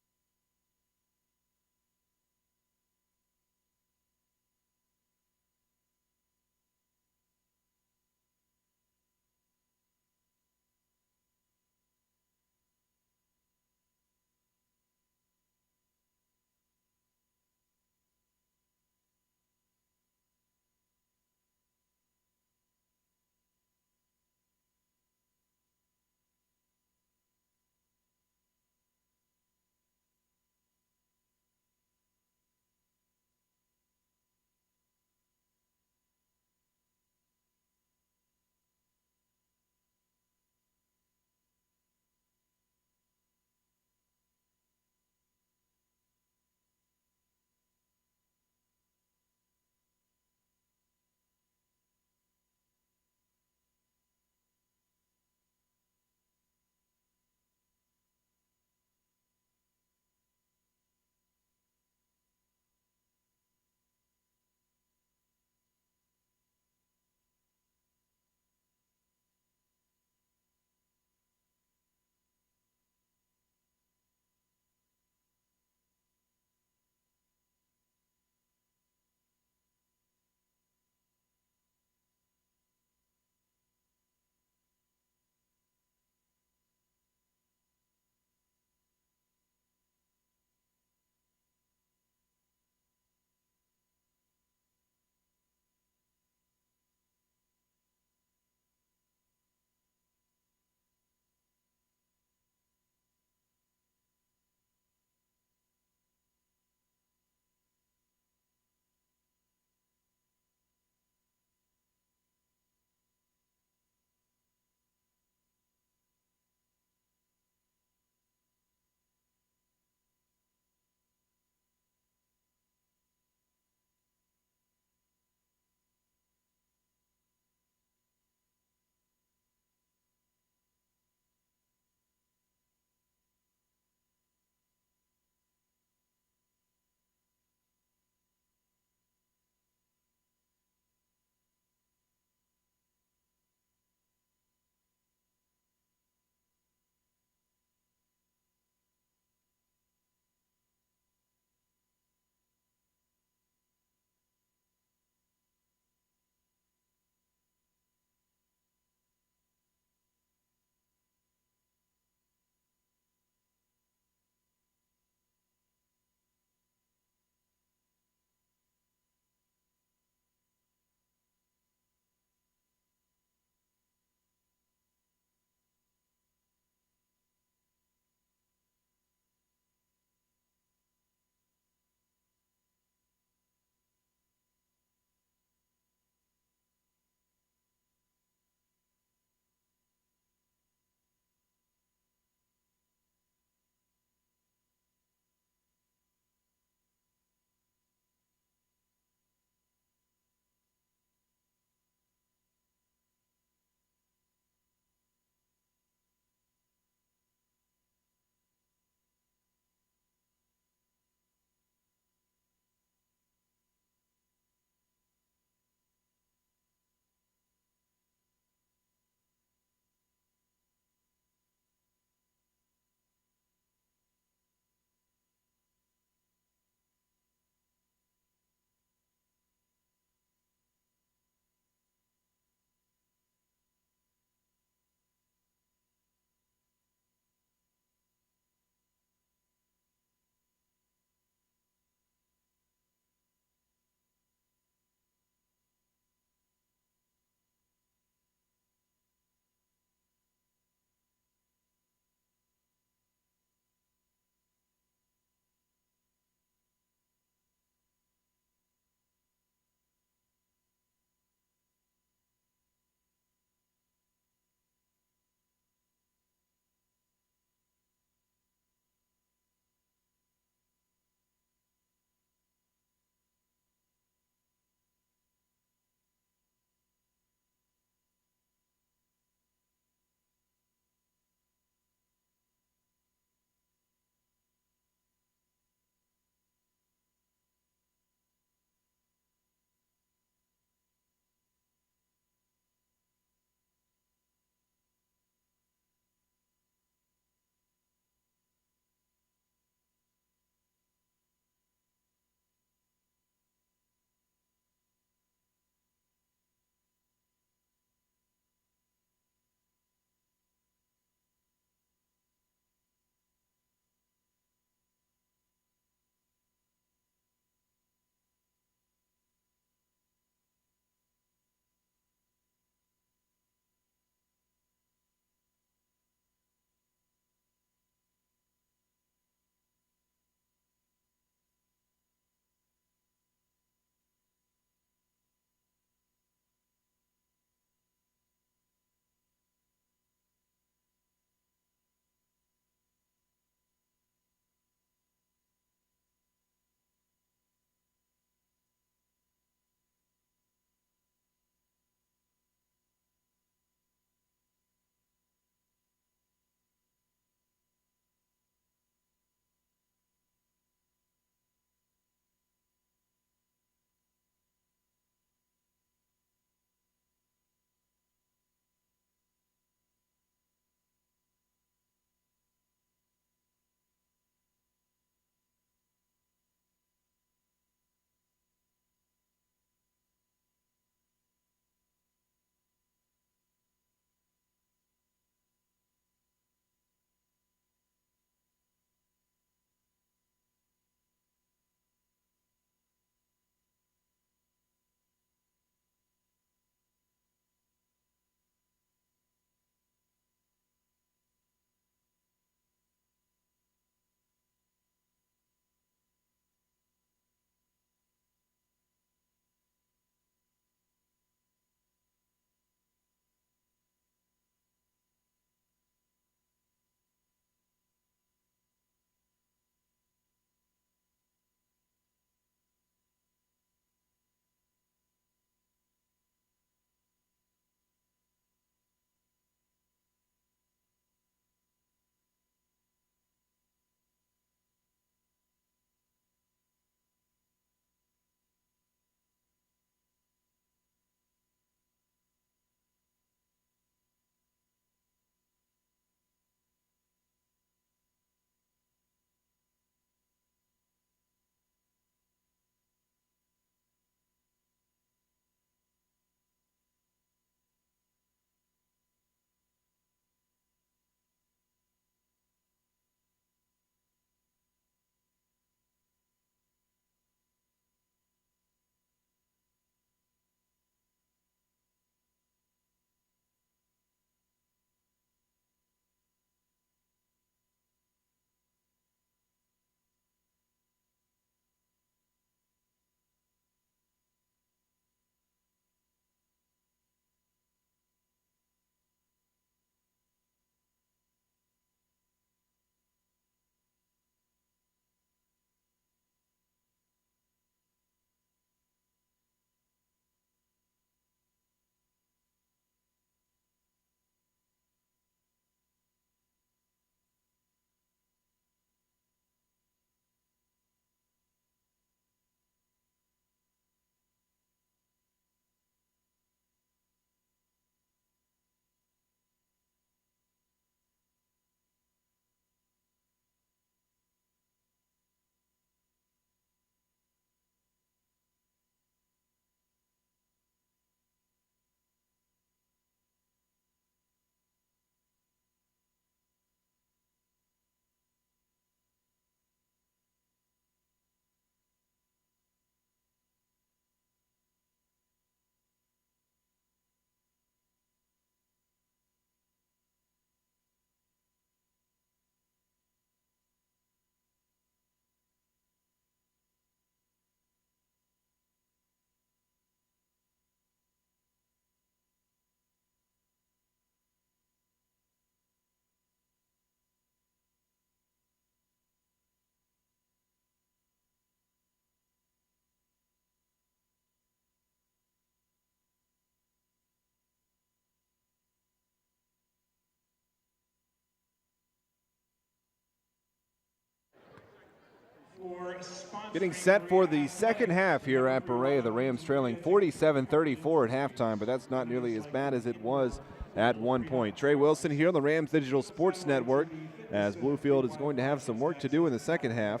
Speaker 1: Getting set for the second half here at Berea. The Rams trailing 47-34 at halftime, but that's not nearly as bad as it was at one point. Trey Wilson here on the Rams Digital Sports Network, as Bluefield is going to have some work to do in the second half,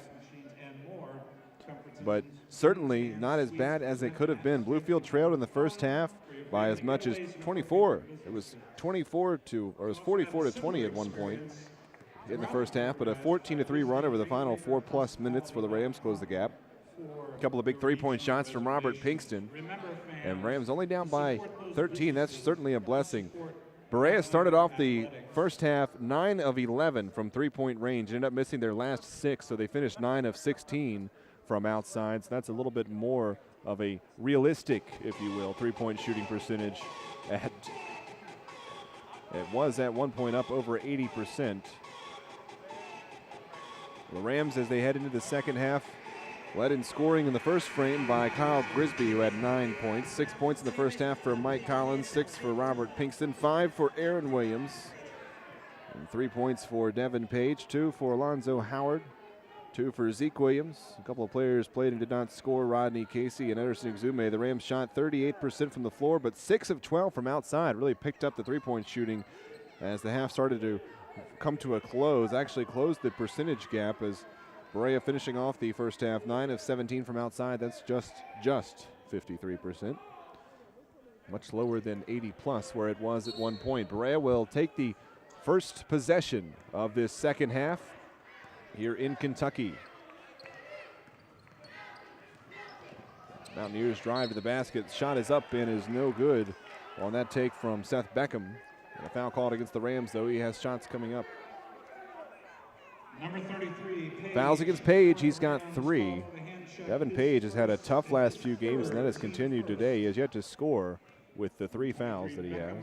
Speaker 1: but certainly not as bad as it could have been. Bluefield trailed in the first half by as much as 24. It was 44 to 20 at one point in the first half, but a 14-3 run over the final 4+ minutes for the Rams closed the gap. A couple of big three-point shots from Robert Pinkston, and Rams only down by 13. That's certainly a blessing. Berea started off the first half 9 of 11 from three-point range, ended up missing their last 6, so they finished 9 of 16 from outside. So that's a little bit more of a realistic, if you will, three-point shooting percentage. It was at one point up over 80%. The Rams, as they head into the second half, led in scoring in the first frame by Kyle Grisby, who had 9 points. 6 points in the first half for Mike Collins, 6 for Robert Pinkston, 5 for Aaron Williams, and 3 points for Devin Page, 2 for Alonzo Howard, 2 for Zeke Williams. A couple of players played and did not score, Rodney Casey and Ederson Exume. The Rams shot 38% from the floor, but 6 of 12 from outside. Really picked up the three-point shooting as the half started to come to a close. Actually closed the percentage gap as Berea finishing off the first half 9 of 17 from outside. That's just 53%. Much lower than 80+ where it was at one point. Berea will take the first possession of this second half here in Kentucky. Mountaineers drive to the basket. Shot is up and is no good on that take from Seth Beckham. And a foul called against the Rams, though. He has shots coming up.
Speaker 2: Number 33, Page.
Speaker 1: Fouls against Page. He's got 3. Devin Page has had a tough last few games, and that has continued today. He has yet to score with the 3 fouls that he has.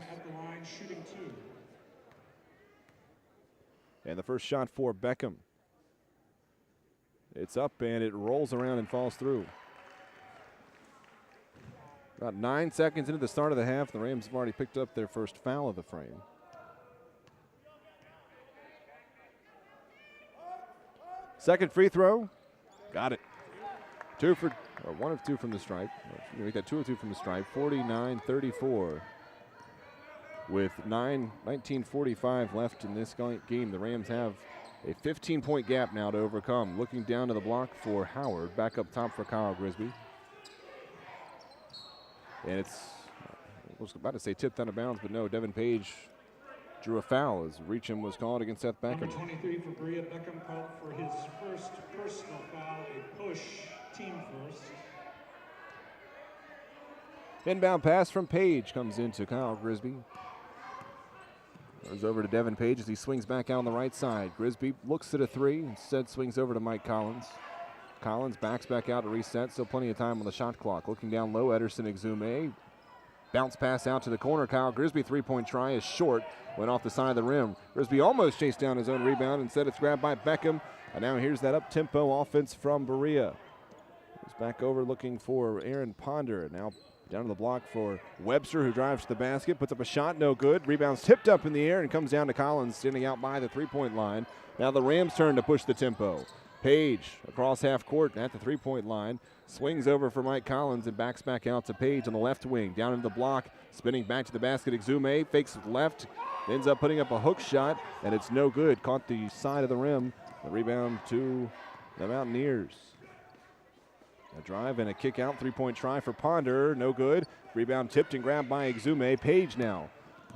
Speaker 1: And the first shot for Beckham. It's up, and it rolls around and falls through. About 9 seconds into the start of the half, the Rams have already picked up their first foul of the frame. Second free throw, got it. 1 of 2 from the stripe. Make that 2 of 2 from the stripe. 49-34. With 19:45 left in this game, the Rams have a 15-point gap now to overcome. Looking down to the block for Howard, back up top for Kyle Grisby. And I was about to say tipped out of bounds, but no, Devin Page drew a foul as reach-in was called against Seth Beckham.
Speaker 2: Number 23 for Berea, Beckham called for his first personal foul, a push, team first.
Speaker 1: Inbound pass from Page comes into Kyle Grisby. Goes over to Devin Page as he swings back out on the right side. Grisby looks at a 3, instead swings over to Mike Collins. Collins backs back out to reset, still plenty of time on the shot clock. Looking down low, Ederson Exume. Bounce pass out to the corner. Kyle Grisby, 3-point try is short. Went off the side of the rim. Grisby almost chased down his own rebound. Instead, it's grabbed by Beckham. And now here's that up-tempo offense from Berea. He's back over looking for Aaron Ponder. Now down to the block for Webster, who drives to the basket. Puts up a shot, no good. Rebounds tipped up in the air and comes down to Collins, standing out by the 3-point line. Now the Rams turn to push the tempo. Page across half court at the 3-point line. Swings over for Mike Collins and backs back out to Page on the left wing. Down into the block, spinning back to the basket. Exume fakes left, ends up putting up a hook shot, and it's no good. Caught the side of the rim. The rebound to the Mountaineers. A drive and a kick out. 3-point try for Ponder. No good. Rebound tipped and grabbed by Exume. Page now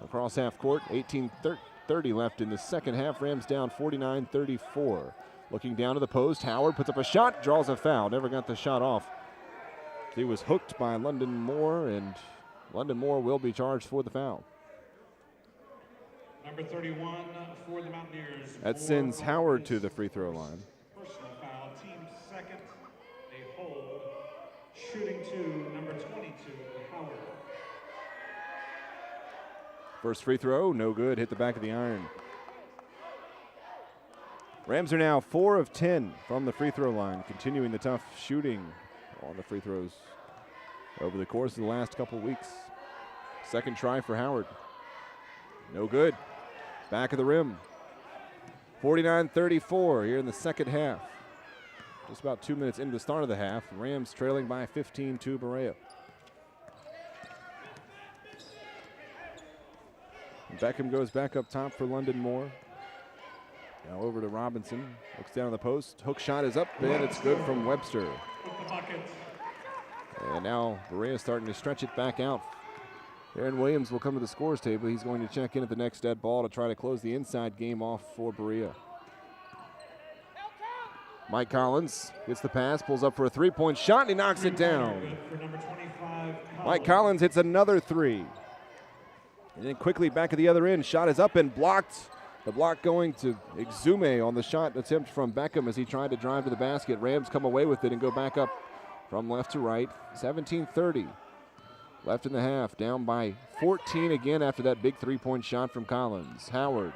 Speaker 1: across half court. 18:30 left in the second half. Rams down 49-34. Looking down to the post, Howard puts up a shot, draws a foul. Never got the shot off. He was hooked by London Moore, and London Moore will be charged for the foul.
Speaker 2: Number 31 for the Mountaineers.
Speaker 1: That sends Howard to the free throw line.
Speaker 2: Personal foul, team second, a hold. Shooting 2, number 22, Howard.
Speaker 1: First free throw, no good, hit the back of the iron. Rams are now 4 of 10 from the free throw line, continuing the tough shooting on the free throws over the course of the last couple weeks. Second try for Howard. No good. Back of the rim. 49-34 here in the second half. Just about 2 minutes into the start of the half. Rams trailing by 15 to Berea. Beckham goes back up top for London Moore. Now over to Robinson. Looks down on the post. Hook shot is up, and it's good from Webster. And now Berea starting to stretch it back out. Aaron Williams will come to the scores table. He's going to check in at the next dead ball to try to close the inside game off for Berea. Mike Collins gets the pass, pulls up for a three-point shot, and he knocks it down. Mike Collins hits another three. And then quickly back at the other end. Shot is up and blocked. The block going to Exume on the shot attempt from Beckham as he tried to drive to the basket. Rams come away with it and go back up from left to right. 17:30 left in the half. Down by 14 again after that big three-point shot from Collins. Howard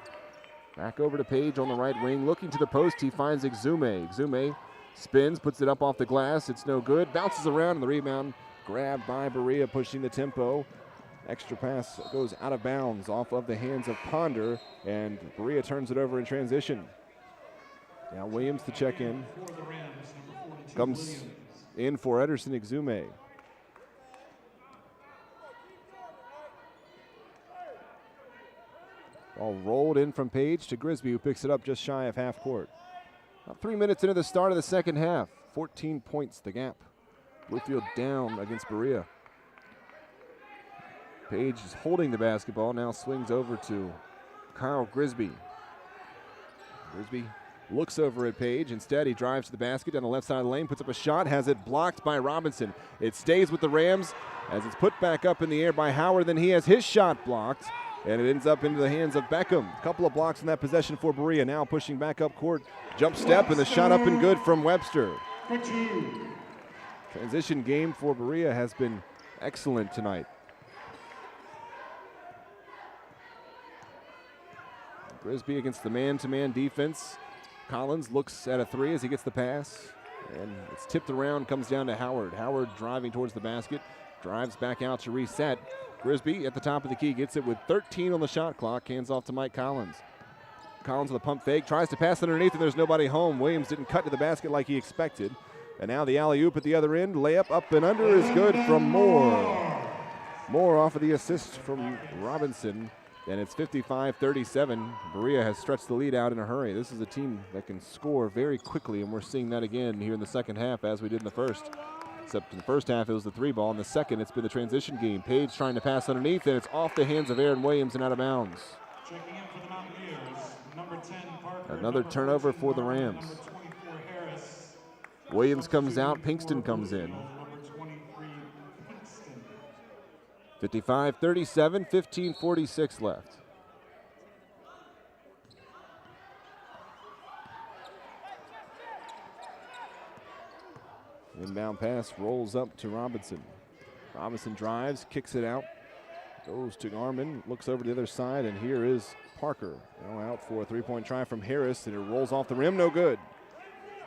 Speaker 1: back over to Page on the right wing. Looking to the post, he finds Exume. Exume spins, puts it up off the glass. It's no good. Bounces around, and the rebound grabbed by Berea, pushing the tempo. Extra pass goes out of bounds off of the hands of Ponder, and Berea turns it over in transition. Now Williams to check in. Comes in for Ederson Exume. Ball rolled in from Page to Grisby, who picks it up just shy of half court. About 3 minutes into the start of the second half. 14 points the gap. Bluefield down against Berea. Page is holding the basketball, now swings over to Kyle Grisby. Grisby looks over at Page. Instead, he drives to the basket down the left side of the lane, puts up a shot, has it blocked by Robinson. It stays with the Rams as it's put back up in the air by Howard. Then he has his shot blocked, and it ends up into the hands of Beckham. A couple of blocks in that possession for Berea. Now pushing back up court. Jump step, and the shot up and good from Webster. Transition game for Berea has been excellent tonight. Grisby against the man-to-man defense. Collins looks at a three as he gets the pass. And it's tipped around, comes down to Howard. Howard driving towards the basket. Drives back out to reset. Grisby at the top of the key gets it with 13 on the shot clock. Hands off to Mike Collins. Collins with a pump fake. Tries to pass underneath, and there's nobody home. Williams didn't cut to the basket like he expected. And now the alley-oop at the other end. Layup up and under is good from Moore. Moore off of the assist from Robinson. And it's 55-37. Berea has stretched the lead out in a hurry. This is a team that can score very quickly, and we're seeing that again here in the second half as we did in the first. Except in the first half, it was the three ball. In the second, it's been the transition game. Page trying to pass underneath, and it's off the hands of Aaron Williams and out of bounds.
Speaker 2: Checking in for the Mountaineers, number 10, Parker.
Speaker 1: Another turnover for the Rams.
Speaker 2: Number 24, Harris.
Speaker 1: Williams comes out, Pinkston comes in.
Speaker 2: Number 23, Pinkston.
Speaker 1: 55-37, 15:46 left. Inbound pass rolls up to Robinson. Robinson drives, kicks it out, goes to Garman, looks over to the other side, and here is Parker. Now out for a three-point try from Harris, and it rolls off the rim, no good.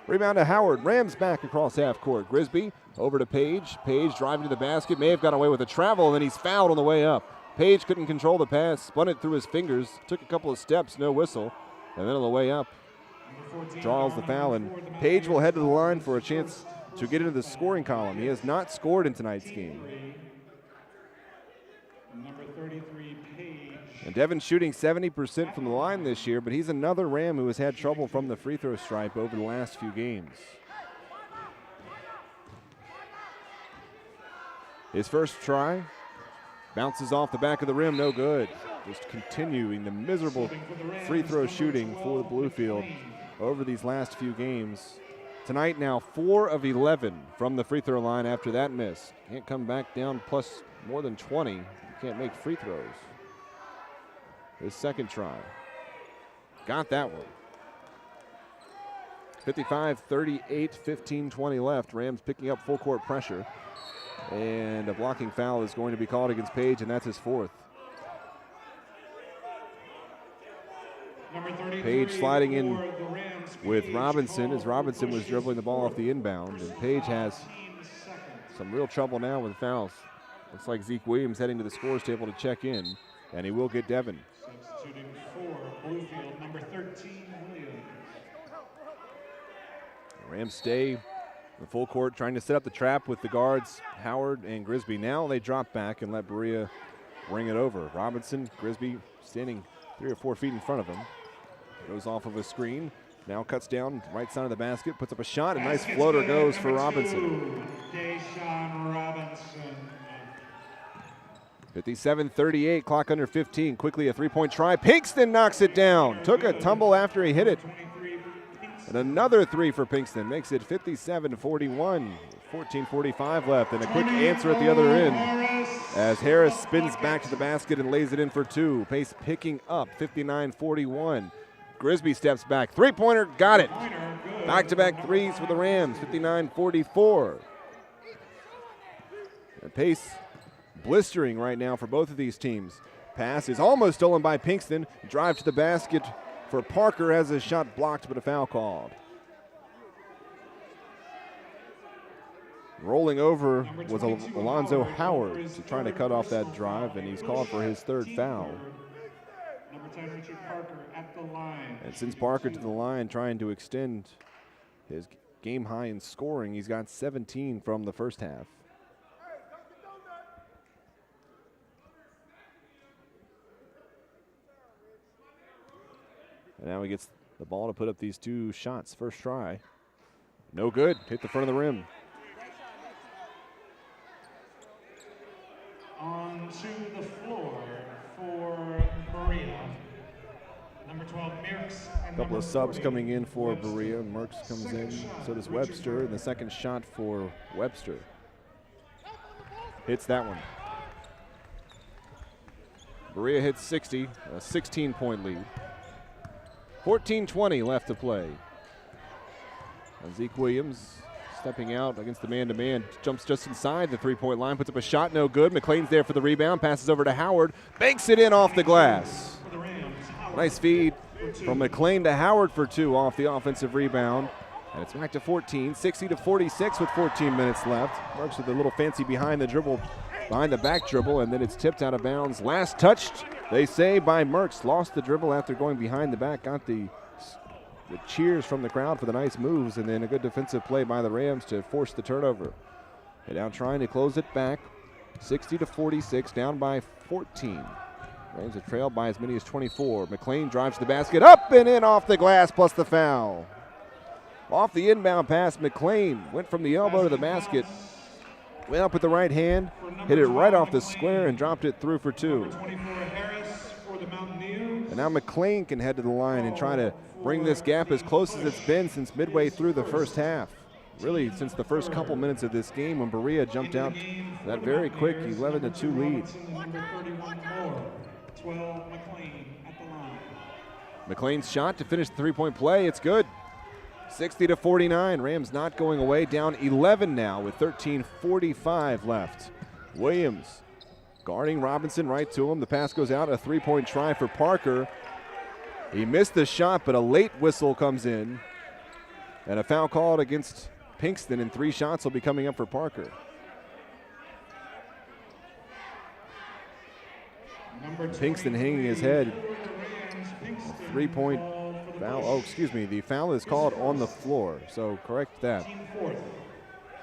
Speaker 1: Rebound to Howard. Rams back across half court. Grisby over to Page. Page driving to the basket. May have got away with a travel, and then he's fouled on the way up. Page couldn't control the pass. Spun it through his fingers. Took a couple of steps. No whistle. And then on the way up, draws the foul. And Page will head to the line for a chance to get into the scoring column. He has not scored in tonight's game.
Speaker 2: Number 33, Page.
Speaker 1: And Devin's shooting 70% from the line this year, but he's another Ram who has had trouble from the free throw stripe over the last few games. His first try bounces off the back of the rim, no good. Just continuing the miserable free throw shooting for the Bluefield over these last few games. Tonight now 4 of 11 from the free throw line after that miss. Can't come back down plus more than 20. You can't make free throws. His second try. Got that one. 55-38, 15-20 left. Rams picking up full court pressure. And a blocking foul is going to be called against Page, and that's his fourth. Page sliding in with Robinson as Robinson was dribbling the ball off the inbound. And Page has some real trouble now with fouls. Looks like Zeke Williams heading to the scores table to check in, and he will get Devin.
Speaker 2: Substituting for Bluefield, number 13, Williams.
Speaker 1: Rams stay in the full court trying to set up the trap with the guards, Howard and Grisby. Now they drop back and let Berea bring it over. Robinson, Grisby standing 3 or 4 feet in front of him. Goes off of a screen. Now cuts down right side of the basket, puts up a shot. A nice floater goes for Robinson. 57-38, clock under 15. Quickly a three-point try. Pinkston knocks it down. Took a tumble after he hit it. And another three for Pinkston. Makes it 57-41. 14:45 left. And a quick answer at the other end as Harris spins back to the basket and lays it in for two. Pace picking up, 59-41. Grisby steps back. Three-pointer, got it. Back-to-back threes for the Rams, 59-44. And pace blistering right now for both of these teams. Pass is almost stolen by Pinkston. Drive to the basket for Parker, has his shot blocked, but a foul called. Rolling over was Alonzo Howard trying to cut off that drive, and he's called for his third foul. And since Parker to the line trying to extend his game high in scoring, he's got 17 from the first half. And now he gets the ball to put up these two shots. First try. No good. Hit the front of the rim.
Speaker 2: On to the floor for Berea. Number 12, Merckx.
Speaker 1: A couple of subs coming in for Berea. Merckx comes in. So does Webster. And the second shot for Webster. Hits that one. Berea hits 60. A 16-point lead. 14:20 left to play. Zeke Williams stepping out against the man-to-man, jumps just inside the three-point line, puts up a shot, no good. McLean's there for the rebound, passes over to Howard, banks it in off the glass. Nice feed from McLean to Howard for two off the offensive rebound. And it's back to 14, 60-46 with 14 minutes left. Marks with a little fancy behind the back dribble, and then it's tipped out of bounds. Last touched, they say, by Merckx. Lost the dribble after going behind the back, got the cheers from the crowd for the nice moves, and then a good defensive play by the Rams to force the turnover. And now trying to close it back, 60-46, down by 14. Rams have trailed by as many as 24. McLean drives the basket, up and in off the glass, plus the foul. Off the inbound pass, McLean went from the elbow to the basket, went up with the right hand, hit it right off the square and dropped it through for two. And now McLean can head to the line and try to bring this gap as close as it's been since midway through the first half. Really, since the first couple minutes of this game when Berea jumped out that very quick 11-2 lead. McLean's shot to finish the three-point play. It's good. 60-49. Rams not going away. Down 11 now with 13:45 left. Williams guarding Robinson right to him. The pass goes out. A three-point try for Parker. He missed the shot, but a late whistle comes in. And a foul called against Pinkston, and 3 shots will be coming up for Parker. Pinkston hanging his head. 3-point foul. Oh, excuse me. The foul is called on the floor, so correct that.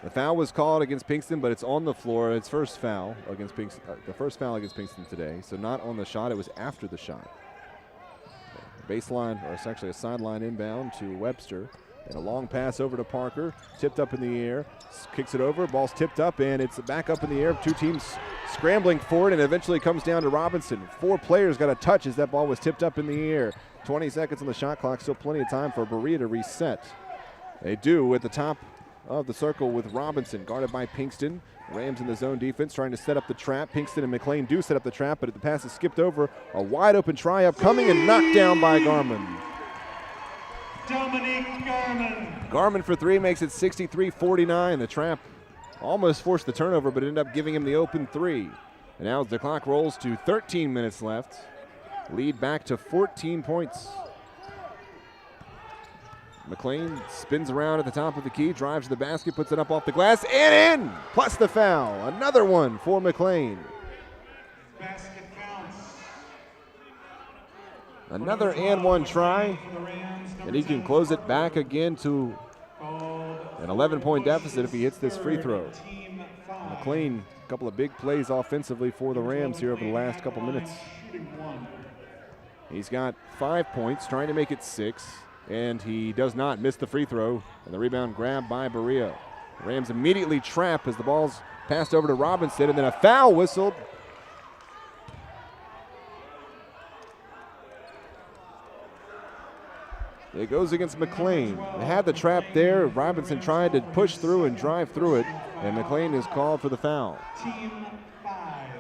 Speaker 1: The foul was called against Pinkston, but it's on the floor. It's first foul against Pinkston. The first foul against Pinkston today, so not on the shot. It was after the shot. Baseline, or it's actually a sideline inbound to Webster. And a long pass over to Parker, tipped up in the air, kicks it over, ball's tipped up, and it's back up in the air. Two teams scrambling for it, and eventually comes down to Robinson. 4 players got a touch as that ball was tipped up in the air. 20 seconds on the shot clock, still plenty of time for Berea to reset. They do at the top of the circle with Robinson, guarded by Pinkston. Rams in the zone defense trying to set up the trap. Pinkston and McLean do set up the trap, but the pass is skipped over. A wide open try upcoming and knocked down by Garman.
Speaker 2: Dominique Garman.
Speaker 1: Garman for 3 makes it 63-49. The trap almost forced the turnover, but ended up giving him the open 3. And now the clock rolls to 13 minutes left. Lead back to 14 points. McLean spins around at the top of the key, drives to the basket, puts it up off the glass, and in! Plus the foul. Another one for McLean.
Speaker 2: Basket counts.
Speaker 1: Another and one try. And he can close it back again to An 11-point deficit if he hits this free throw. McLean, a couple of big plays offensively for the Rams here over the last couple minutes. He's got 5 points, trying to make it 6, and he does not miss the free throw. And the rebound grabbed by Berea. The Rams immediately trap as the ball's passed over to Robinson, and then a foul whistled. It goes against McLean. They had the trap there. Robinson tried to push through and drive through it, and McLean is called for the foul.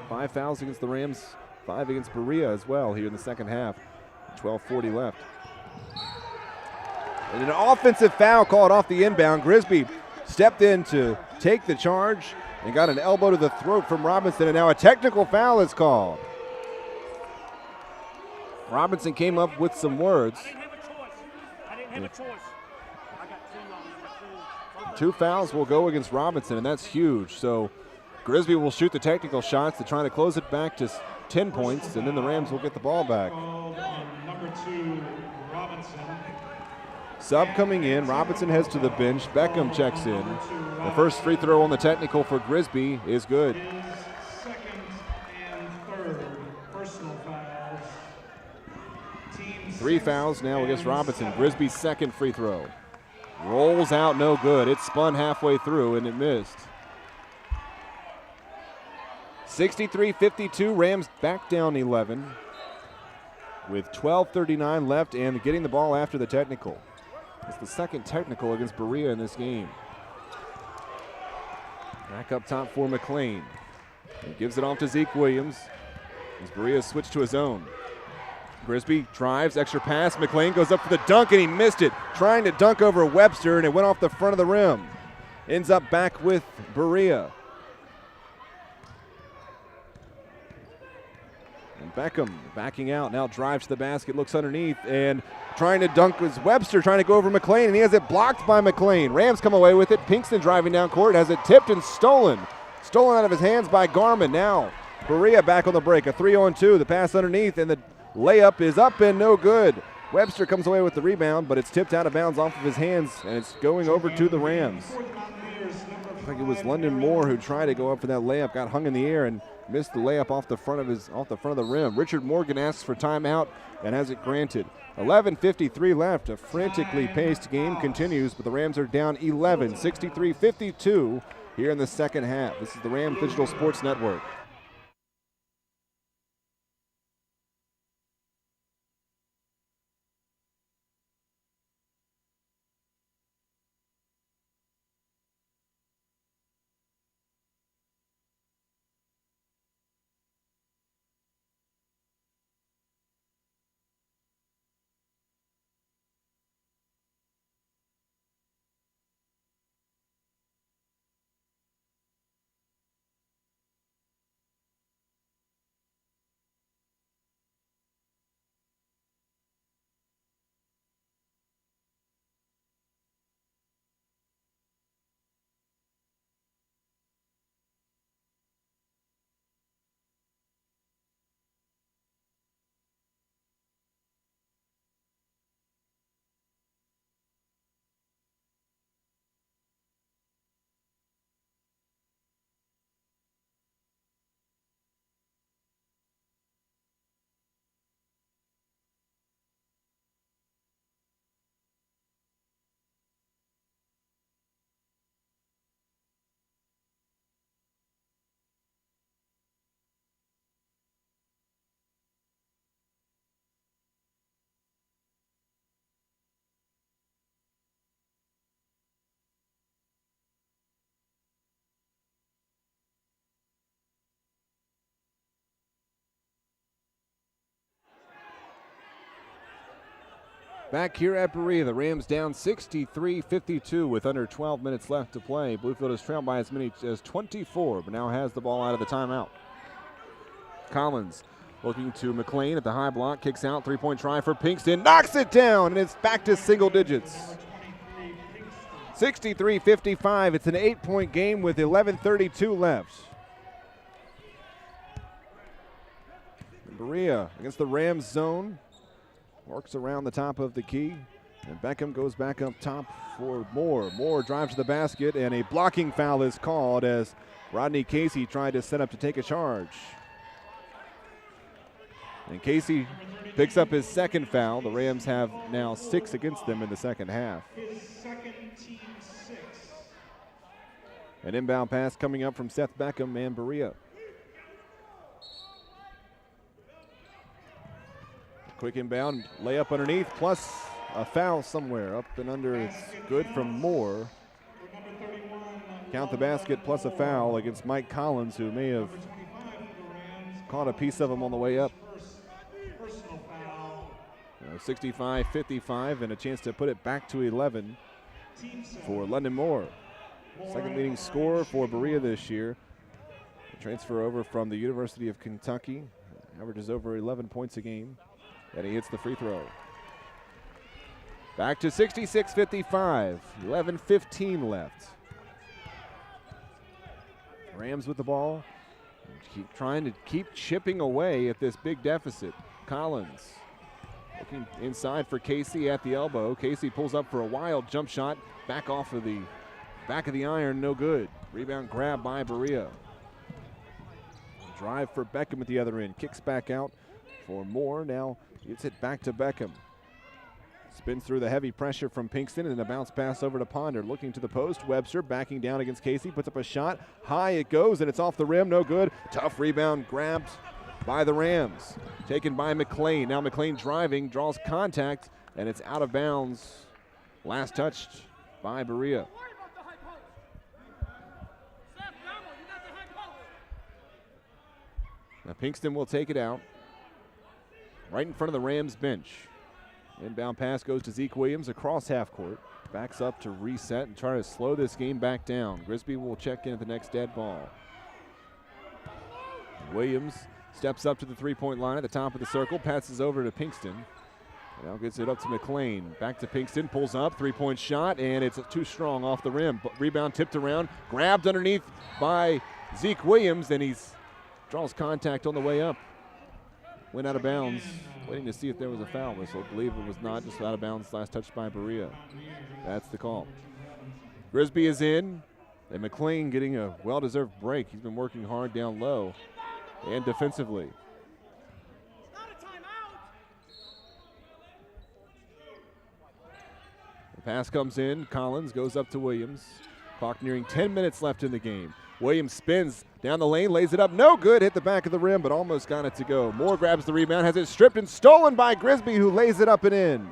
Speaker 1: 5 fouls against the Rams, 5 against Berea as well here in the second half. 12:40 left. And an offensive foul called off the inbound. Grisby stepped in to take the charge and got an elbow to the throat from Robinson, and now a technical foul is called. Robinson came up with some words.
Speaker 3: I didn't have a choice. I got
Speaker 1: 2 fouls will go against Robinson, and that's huge. So Grisby will shoot the technical shots to try to close it back to 10 points, and then the Rams will get the ball back.
Speaker 2: Number 2, Robinson.
Speaker 1: Sub coming in. Robinson heads to the bench. Beckham checks in. The first free throw on the technical for Grisby is good.
Speaker 2: His second and third personal fouls.
Speaker 1: 3 fouls now against Robinson. Grisby's second free throw. Rolls out, no good. It spun halfway through and it missed. 63-52, Rams back down 11 with 12:39 left and getting the ball after the technical. It's the second technical against Berea in this game. Back up top for McLean. He gives it off to Zeke Williams as Berea switched to his own. Grisby drives, extra pass. McLean goes up for the dunk, and he missed it. Trying to dunk over Webster, and it went off the front of the rim. Ends up back with Berea. And Beckham backing out, now drives to the basket, looks underneath, and trying to dunk was Webster, trying to go over McLean, and he has it blocked by McLean. Rams come away with it. Pinkston driving down court, has it tipped and stolen. Stolen out of his hands by Garman. Now Berea back on the break. A 3-on-2, the pass underneath, and the layup is up and no good. Webster comes away with the rebound, but it's tipped out of bounds off of his hands, and it's going over to the Rams. I think it was London Moore who tried to go up for that layup, got hung in the air and missed the layup off the front of the rim. Richard Morgan asks for timeout and has it granted. 11:53 left. A frantically paced game continues, but the Rams are down 11, 63-52 here in the second half. This is the Rams Digital Sports Network. Back here at Berea, the Rams down 63-52 with under 12 minutes left to play. Bluefield is trailed by as many as 24, but now has the ball out of the timeout. Collins looking to McLean at the high block, kicks out, 3-point try for Pinkston, knocks it down, and it's back to single digits. 63-55, it's an 8-point game with 11:32 left. Berea against the Rams zone. Works around the top of the key. And Beckham goes back up top for Moore. Moore drives to the basket, and a blocking foul is called as Rodney Casey tried to set up to take a charge. And Casey picks up his second foul. The Rams have now 6 against them in the second half.
Speaker 2: His second, team 6.
Speaker 1: An inbound pass coming up from Seth Beckham and Berea. Quick inbound, layup underneath, plus a foul somewhere. Up and under, it's good from Moore. Count the basket plus a foul against Mike Collins, who may have caught a piece of him on the way up. 65-55 and a chance to put it back to 11 for London Moore. Second leading scorer for Berea this year. A transfer over from the University of Kentucky. Averages over 11 points a game. And he hits the free throw. Back to 66-55. 11:15 left. Rams with the ball. Trying to keep chipping away at this big deficit. Collins looking inside for Casey at the elbow. Casey pulls up for a wild jump shot. Back off of the back of the iron, no good. Rebound grab by Berea. Drive for Beckham at the other end. Kicks back out for Moore. Now gets it back to Beckham. Spins through the heavy pressure from Pinkston and a bounce pass over to Ponder. Looking to the post. Webster backing down against Casey. Puts up a shot. High it goes and it's off the rim. No good. Tough rebound grabbed by the Rams. Taken by McLean. Now McLean driving. Draws contact and it's out of bounds. Last touched by Berea. Now Pinkston will take it out. Right in front of the Rams bench. Inbound pass goes to Zeke Williams across half court. Backs up to reset and try to slow this game back down. Grisby will check in at the next dead ball. Williams steps up to the three-point line at the top of the circle. Passes over to Pinkston. Now gets it up to McLean. Back to Pinkston. Pulls up. Three-point shot. And it's too strong off the rim. Rebound tipped around. Grabbed underneath by Zeke Williams. And he draws contact on the way up. Went out of bounds. Waiting to see if there was a foul whistle. Believe it was not. Just out of bounds. Last touch by Berea. That's the call. Grisby is in. And McLean getting a well-deserved break. He's been working hard down low and defensively. The pass comes in. Collins goes up to Williams. Clock nearing 10 minutes left in the game. Williams spins down the lane, lays it up. No good. Hit the back of the rim, but almost got it to go. Moore grabs the rebound, has it stripped and stolen by Grisby, who lays it up and in.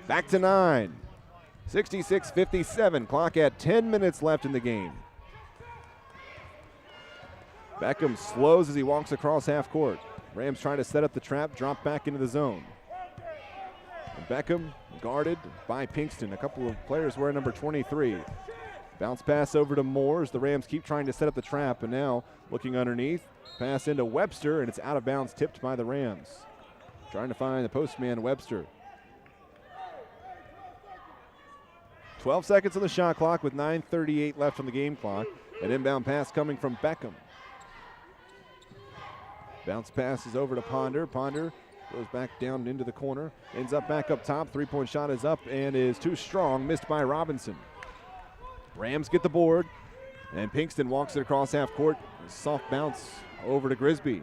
Speaker 1: Back to 9. 66-57. Clock at 10 minutes left in the game. Beckham slows as he walks across half court. Rams trying to set up the trap, drop back into the zone. And Beckham guarded by Pinkston. A couple of players wearing number 23. Bounce pass over to Moore as the Rams keep trying to set up the trap, and now looking underneath. Pass into Webster, and it's out of bounds, tipped by the Rams. Trying to find the postman, Webster. 12 seconds on the shot clock with 9:38 left on the game clock. An inbound pass coming from Beckham. Bounce pass is over to Ponder. Ponder goes back down into the corner. Ends up back up top. Three-point shot is up and is too strong. Missed by Robinson. Rams get the board. And Pinkston walks it across half court. Soft bounce over to Grisby.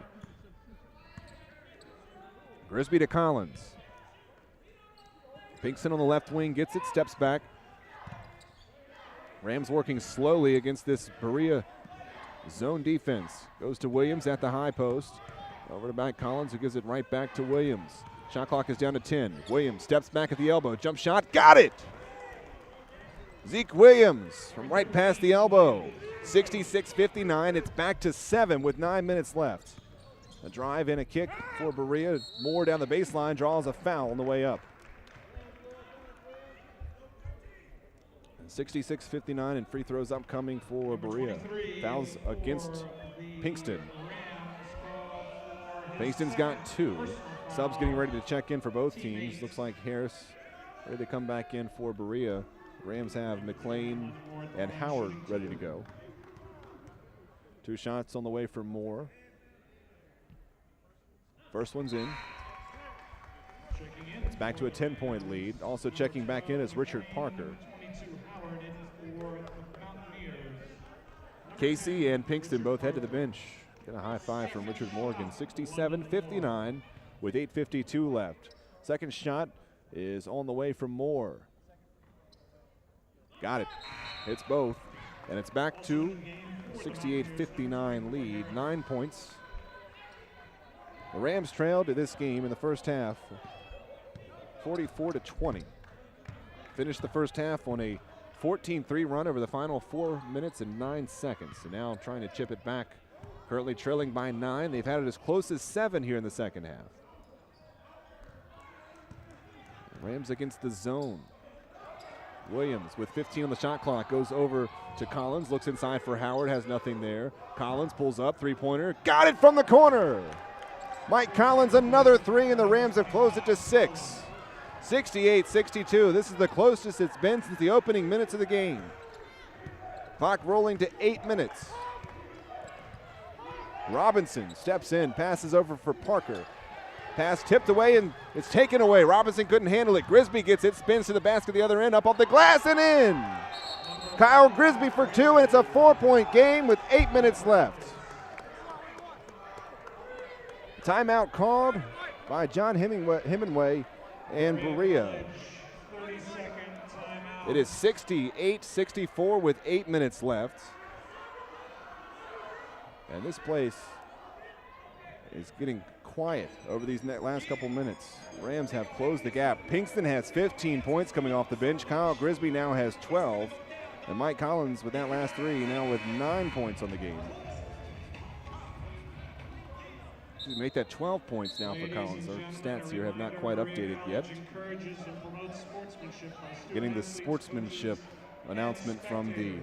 Speaker 1: Grisby to Collins. Pinkston on the left wing gets it, steps back. Rams working slowly against this Berea zone defense. Goes to Williams at the high post. Over to back Collins, who gives it right back to Williams. Shot clock is down to 10. Williams steps back at the elbow. Jump shot, got it! Zeke Williams from right past the elbow. 66-59, it's back to 7 with 9 minutes left. A drive and a kick for Berea. Moore down the baseline, draws a foul on the way up. 66-59 and free throws upcoming for Berea. Fouls against Pinkston. Pinkston's got 2. Subs getting ready to check in for both teams. Looks like Harris ready to come back in for Berea. Rams have McLean and Howard ready to go. 2 shots on the way for Moore. First one's in. It's back to a 10-point lead. Also checking back in is Richard Parker. Casey and Pinkston both head to the bench. Get a high five from Richard Morgan. 67-59 with 8:52 left. Second shot is on the way from Moore. Got it. Hits both. And it's back to 68-59 lead. 9 points. The Rams trailed to this game in the first half 44-20. Finished the first half on a 14-3 run over the final 4 minutes and 9 seconds. And now trying to chip it back. Currently trailing by 9. They've had it as close as 7 here in the second half. Rams against the zone. Williams with 15 on the shot clock goes over to Collins, looks inside for Howard, has nothing there. Collins pulls up, three-pointer, got it from the corner. Mike Collins, another three, and the Rams have closed it to 6. 68-62. This is the closest it's been since the opening minutes of the game. Clock rolling to 8 minutes. Robinson steps in, passes over for Parker. Pass tipped away and it's taken away. Robinson couldn't handle it. Grisby gets it, spins to the basket the other end, up off the glass and in. Kyle Grisby for 2, and it's a 4-point game with 8 minutes left. Timeout called by John Hemingway and Berea. It is 68-64 with 8 minutes left. And this place is getting quiet over these last couple minutes. Rams have closed the gap. Pinkston has 15 points coming off the bench. Kyle Grisby now has 12. And Mike Collins with that last three now with 9 points on the game. Make that 12 points now for Collins. Our stats here have not quite updated yet. Getting the sportsmanship announcement from the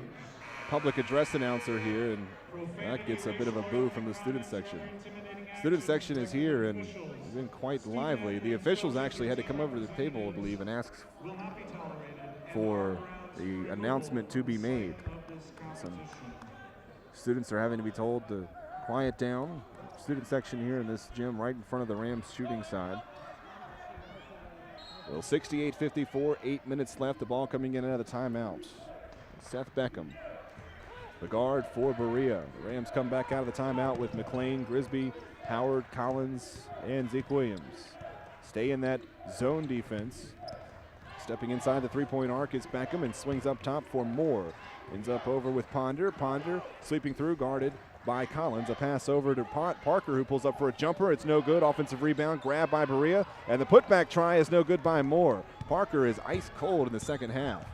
Speaker 1: public address announcer here, and that gets a bit of a boo from the student section. Student section is here and has been quite lively. The officials actually had to come over to the table, I believe, and ask for the announcement to be made. Some students are having to be told to quiet down. Student section here in this gym right in front of the Rams shooting side. Well, 68-54, 8 minutes left. The ball coming in out of the timeout. Seth Beckham, the guard for Berea. The Rams come back out of the timeout with McLean, Grisby, Howard, Collins, and Zeke Williams. Stay in that zone defense. Stepping inside the three-point arc is Beckham and swings up top for Moore. Ends up over with Ponder. Ponder sweeping through, guarded by Collins. A pass over to Parker, who pulls up for a jumper. It's no good. Offensive rebound, grab by Berea. And the putback try is no good by Moore. Parker is ice cold in the second half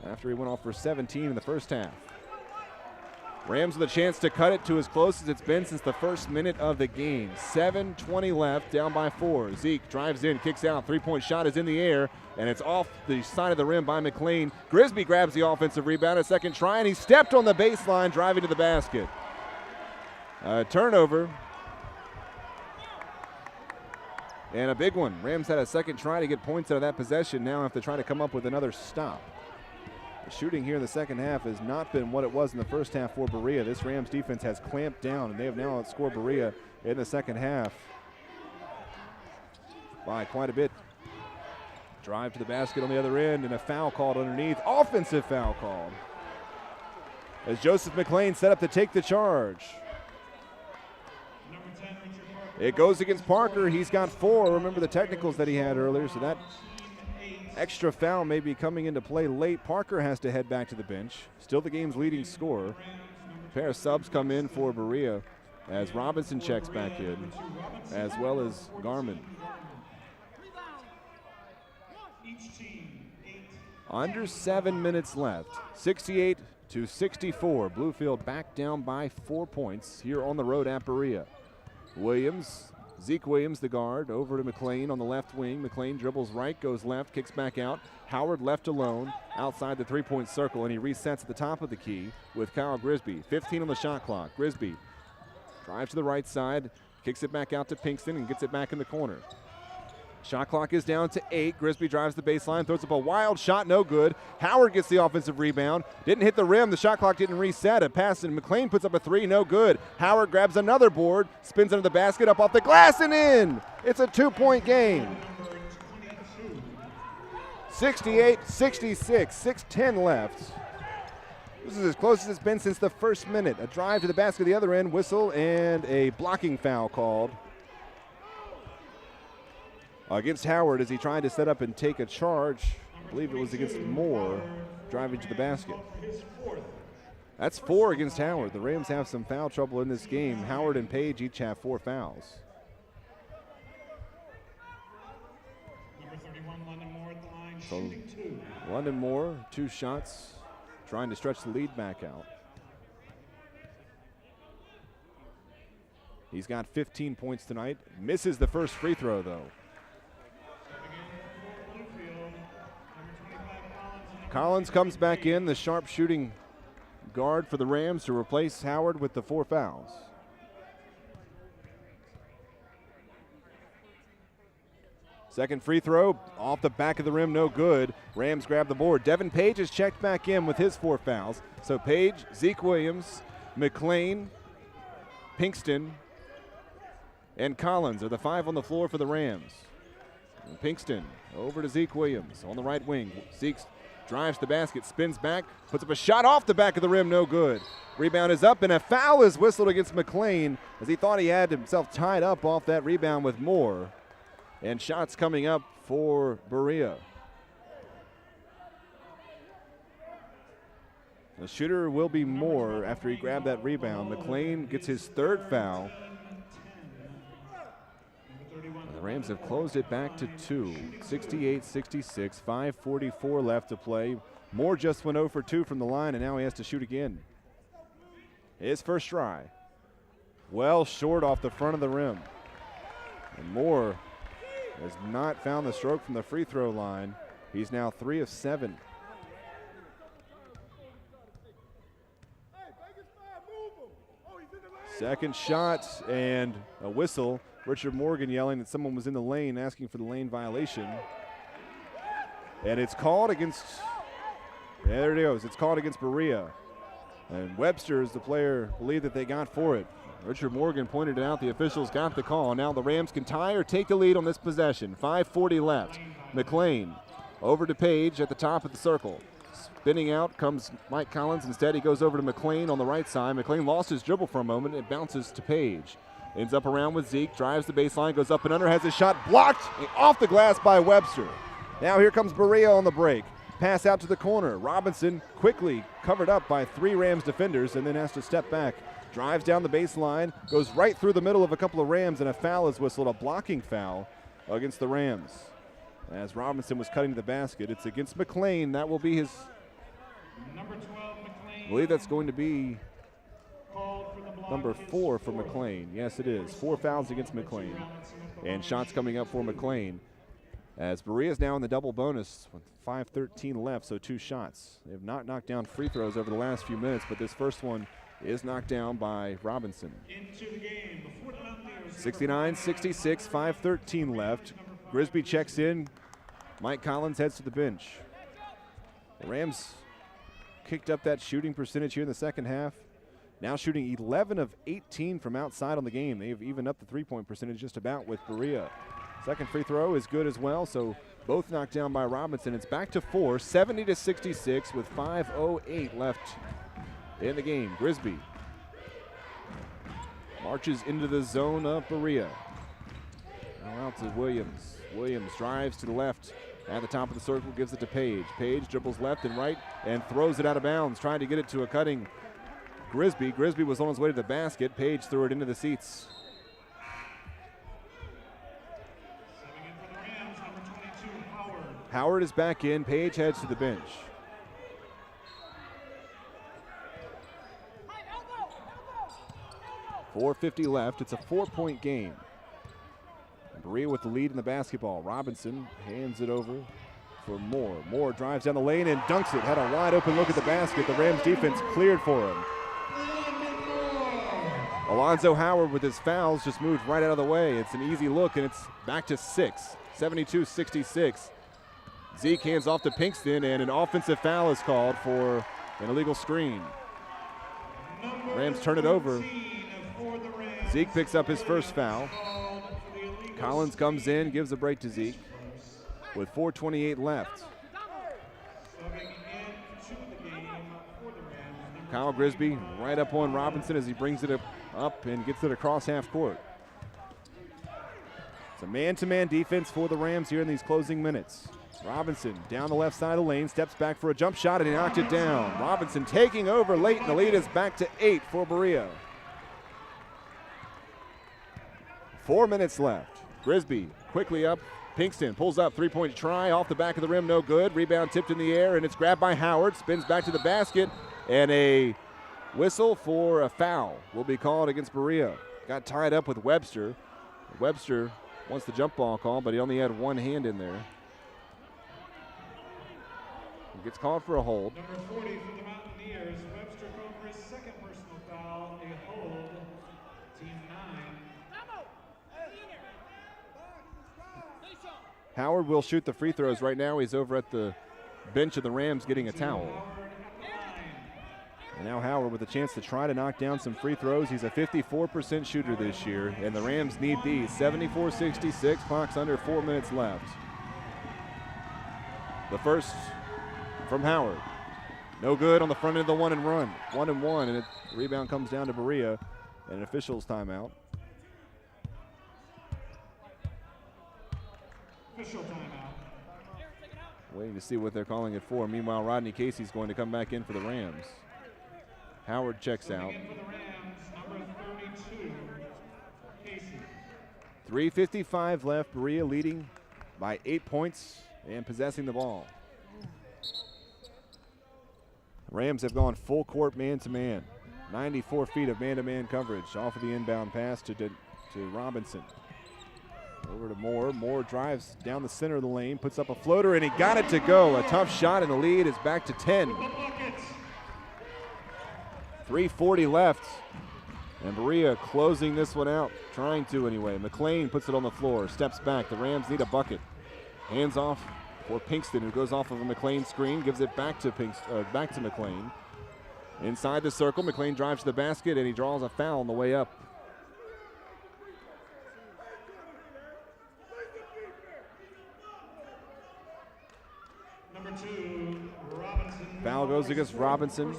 Speaker 1: after he went off for 17 in the first half. Rams with a chance to cut it to as close as it's been since the first minute of the game. 7:20 left, down by 4. Zeke drives in, kicks out. Three-point shot is in the air, and it's off the side of the rim by McLean. Grisby grabs the offensive rebound, a second try, and he stepped on the baseline, driving to the basket. Turnover. And a big one. Rams had a second try to get points out of that possession. Now have to try to come up with another stop. The shooting here in the second half has not been what it was in the first half for Berea. This Rams defense has clamped down, and they have now outscored Berea in the second half by quite a bit. Drive to the basket on the other end, and a foul called underneath. Offensive foul called as Joseph McLean set up to take the charge. It goes against Parker. He's got 4. Remember the technicals that he had earlier, so that extra foul may be coming into play late. Parker has to head back to the bench. Still the game's leading scorer. A pair of subs come in for Berea as Robinson checks back in, as well as Garmin. Under 7 minutes left. 68-64. Bluefield back down by 4 points here on the road at Berea. Williams, Zeke Williams, the guard, over to McLean on the left wing. McLean dribbles right, goes left, kicks back out. Howard left alone outside the three-point circle, and he resets at the top of the key with Kyle Grisby. 15 on the shot clock. Grisby drives to the right side, kicks it back out to Pinkston, and gets it back in the corner. Shot clock is down to 8. Grisby drives the baseline, throws up a wild shot, no good. Howard gets the offensive rebound. Didn't hit the rim. The shot clock didn't reset. A pass, and McLean puts up a 3, no good. Howard grabs another board, spins under the basket, up off the glass, and in. It's a 2-point game. 68-66, 6:10 left. This is as close as it's been since the first minute. A drive to the basket at the other end, whistle, and a blocking foul called against Howard as he tried to set up and take a charge. I believe it was against Moore, driving to the basket. That's 4 against Howard. The Rams have some foul trouble in this game. Howard and Page each have 4 fouls.
Speaker 2: Number 31, London Moore at the line,
Speaker 1: So
Speaker 2: shooting 2.
Speaker 1: London Moore, 2 shots, trying to stretch the lead back out. He's got 15 points tonight. Misses the first free throw, though. Collins comes back in, the sharp shooting guard for the Rams, to replace Howard with the 4 fouls. Second free throw off the back of the rim, no good. Rams grab the board. Devin Page is checked back in with his 4 fouls. So Page, Zeke Williams, McLean, Pinkston, and Collins are the 5 on the floor for the Rams. And Pinkston over to Zeke Williams on the right wing. Zeke drives the basket, spins back, puts up a shot off the back of the rim, no good. Rebound is up, and a foul is whistled against McLean as he thought he had himself tied up off that rebound with Moore. And shots coming up for Berea. The shooter will be Moore after he grabbed that rebound. McLean gets his 3rd foul. The Rams have closed it back to 2. 68-66, 5:44 left to play. Moore just went 0 for 2 from the line, and now he has to shoot again. His first try. Well short off the front of the rim. And Moore has not found the stroke from the free throw line. He's now 3 of 7. Second shot and a whistle. Richard Morgan yelling that someone was in the lane, asking for the lane violation. And it's called against, there it goes, it's called against Berea. And Webster is the player, believe that they got for it. Richard Morgan pointed it out, the officials got the call. Now the Rams can tie or take the lead on this possession. 5:40 left. McLean over to Page at the top of the circle. Spinning out comes Mike Collins. Instead, he goes over to McLean on the right side. McLean lost his dribble for a moment. It bounces to Page. Ends up around with Zeke, drives the baseline, goes up and under, has his shot blocked off the glass by Webster. Now here comes Berea on the break. Pass out to the corner. Robinson quickly covered up by 3 Rams defenders and then has to step back. Drives down the baseline, goes right through the middle of a couple of Rams, and a foul is whistled, a blocking foul against the Rams. As Robinson was cutting to the basket, it's against McLean. That will be his,
Speaker 2: Number 12, McLean.
Speaker 1: I believe that's going to be number 4 for McLean. Yes, it is. 4 fouls against McLean. And shots coming up for McLean. As Berea's now in the double bonus with 5:13 left, so 2 shots. They have not knocked down free throws over the last few minutes, but this first one is knocked down by Robinson. 69-66, 5:13 left. Grisby checks in. Mike Collins heads to the bench. The Rams kicked up that shooting percentage here in the second half. Now shooting 11 of 18 from outside on the game. They've evened up the 3-point percentage just about with Berea. Second free throw is good as well, so both knocked down by Robinson. It's back to 4, 70-66 with 5:08 left in the game. Grisby marches into the zone of Berea. Now out to Williams. Williams drives to the left at the top of the circle, gives it to Page. Page dribbles left and right and throws it out of bounds, trying to get it to a cutting Grisby. Grisby was on his way to the basket. Page threw it into the seats. Howard is back in. Page heads to the bench. .450 left. It's a 4-point game. Berea with the lead in the basketball. Robinson hands it over for Moore. Moore drives down the lane and dunks it. Had a wide open look at the basket. The Rams defense cleared for him. Alonzo Howard with his fouls just moved right out of the way. It's an easy look, and it's back to 6, 72-66. Zeke hands off to Pinkston, and an offensive foul is called for an illegal screen. Rams turn it over. Zeke picks up his first foul. Collins comes in, gives a break to Zeke with 4:28 left. Kyle Grisby right up on Robinson as he brings it up and gets it across half court. It's a man-to-man defense for the Rams here in these closing minutes. Robinson down the left side of the lane, steps back for a jump shot, and he knocked it down. Robinson taking over late, and the lead is back to 8 for Berea. 4 minutes left. Grisby quickly up. Pinkston pulls up, three-point try, off the back of the rim, no good. Rebound tipped in the air, and it's grabbed by Howard. Spins back to the basket, and a whistle for a foul will be called against Berea. Got tied up with Webster. Webster wants the jump ball call, but he only had one hand in there. He gets called for a hold.
Speaker 2: Number 40 for the Mountaineers, Webster called for his second personal foul, a hold, team 9.
Speaker 1: Howard will shoot the free throws right now. He's over at the bench of the Rams getting a towel. And now Howard with a chance to try to knock down some free throws. He's a 54% shooter this year, and the Rams need these. 74-66, clock's under 4 minutes left. The first from Howard. No good on the front end of the one and run. 1-1, and the rebound comes down to Berea, and an official's timeout.
Speaker 2: Official timeout.
Speaker 1: Waiting to see what they're calling it for. Meanwhile, Rodney Casey's going to come back in for the Rams. Howard checks out.
Speaker 2: In for the Rams, number 32, Casey.
Speaker 1: 3:55 left. Berea leading by 8 points and possessing the ball. Rams have gone full court man-to-man. 94 feet of man-to-man coverage off of the inbound pass to Robinson. Over to Moore. Moore drives down the center of the lane, puts up a floater, and he got it to go. A tough shot, and the lead is back to 10. 3:40 left, and Berea closing this one out, trying to anyway. McLean puts it on the floor, steps back. The Rams need a bucket. Hands off for Pinkston, who goes off of a McLean screen, gives it back to McLean. Inside the circle, McLean drives to the basket, and he draws a foul on the way up.
Speaker 2: Number 2, Robinson.
Speaker 1: Foul goes against Robinson.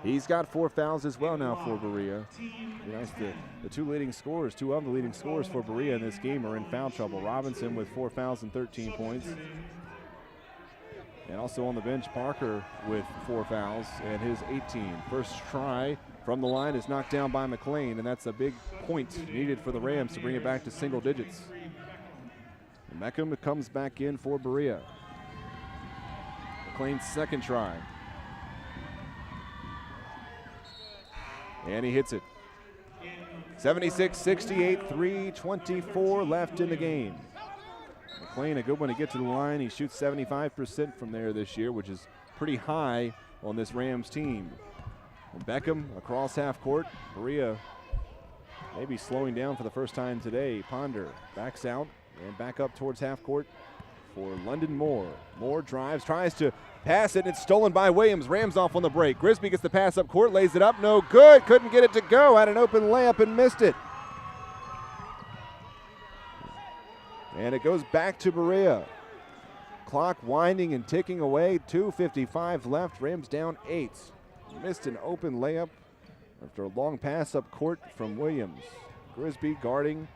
Speaker 1: He's got 4 fouls as well now for Berea. Nice. The two of the leading scorers for Berea in this game are in foul trouble. Robinson with 4 fouls and 13 points. And also on the bench, Parker with 4 fouls and his 18. First try from the line is knocked down by McLean, and that's a big point needed for the Rams to bring it back to single digits. And Meckham comes back in for Berea. McLean's second try. And he hits it. 76-68, 3:24 left in the game. McLean, a good one to get to the line. He shoots 75% from there this year, which is pretty high on this Rams team. And Beckham across half court. Berea maybe slowing down for the first time today. Ponder backs out and back up towards half court for London Moore. Moore drives, tries to pass it, and it's stolen by Williams. Rams off on the break. Grisby gets the pass up court, lays it up, no good. Couldn't get it to go. Had an open layup and missed it. And it goes back to Berea. Clock winding and ticking away. 2:55 left. Rams down 8. Missed an open layup after a long pass up court from Williams. Grisby guarding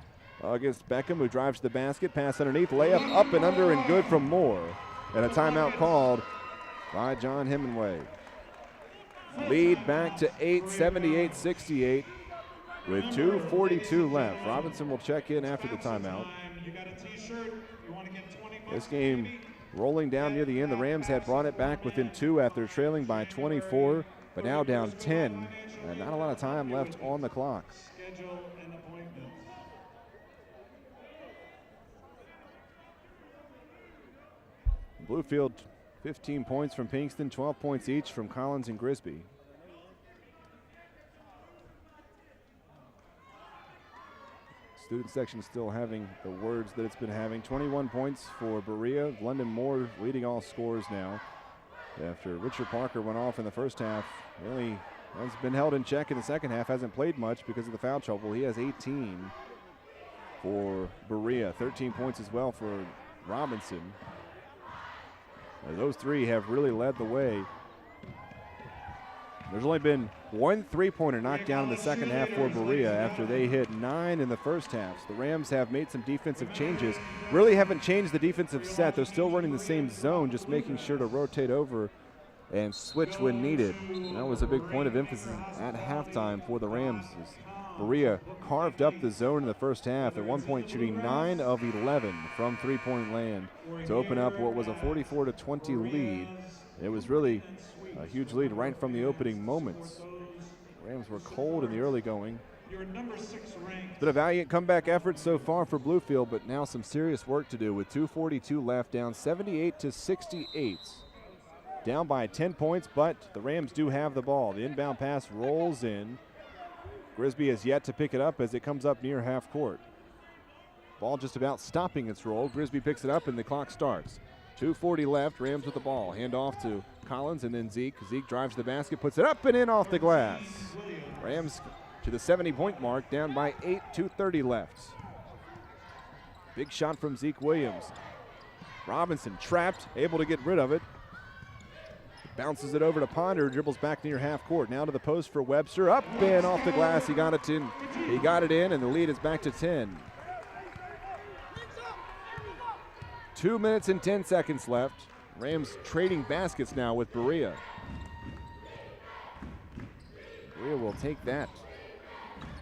Speaker 1: against Beckham, who drives to the basket. Pass underneath, layup up and under and good from Moore. And a timeout called by John Hemingway. Lead back to 8, 78-68 with 2:42 left. Robinson will check in after the timeout. This game rolling down near the end. The Rams had brought it back within 2 after trailing by 24, but now down 10, and not a lot of time left on the clock. Bluefield, 15 points from Pinkston, 12 points each from Collins and Grisby. Student section still having the words that it's been having. 21 points for Berea. London Moore leading all scores now. After Richard Parker went off in the first half, really has been held in check in the second half. Hasn't played much because of the foul trouble. He has 18 for Berea. 13 points as well for Robinson. Those three have really led the way. There's only been one three-pointer knocked down in the second half for Berea after they hit 9 in the first half. So the Rams have made some defensive changes. Really haven't changed the defensive set. They're still running the same zone, just making sure to rotate over and switch when needed. And that was a big point of emphasis at halftime for the Rams. Berea carved up the zone in the first half, at one point shooting 9 of 11 from three-point land to open up what was a 44-20 lead. It was really a huge lead right from the opening moments. Rams were cold in the early going. Been a valiant comeback effort so far for Bluefield, but now some serious work to do with 2:42 left, down 78-68. Down by 10 points, but the Rams do have the ball. The inbound pass rolls in. Grisby has yet to pick it up as it comes up near half court. Ball just about stopping its roll. Grisby picks it up and the clock starts. 2:40 left, Rams with the ball. Hand off to Collins and then Zeke. Zeke drives the basket, puts it up and in off the glass. Rams to the 70-point mark, down by 8, 2:30 left. Big shot from Zeke Williams. Robinson trapped, able to get rid of it. Bounces it over to Ponder, dribbles back near half court. Now to the post for Webster, up and off the glass. He got it in, and the lead is back to 10. 2 minutes and 10 seconds left. Rams trading baskets now with Berea. Berea will take that.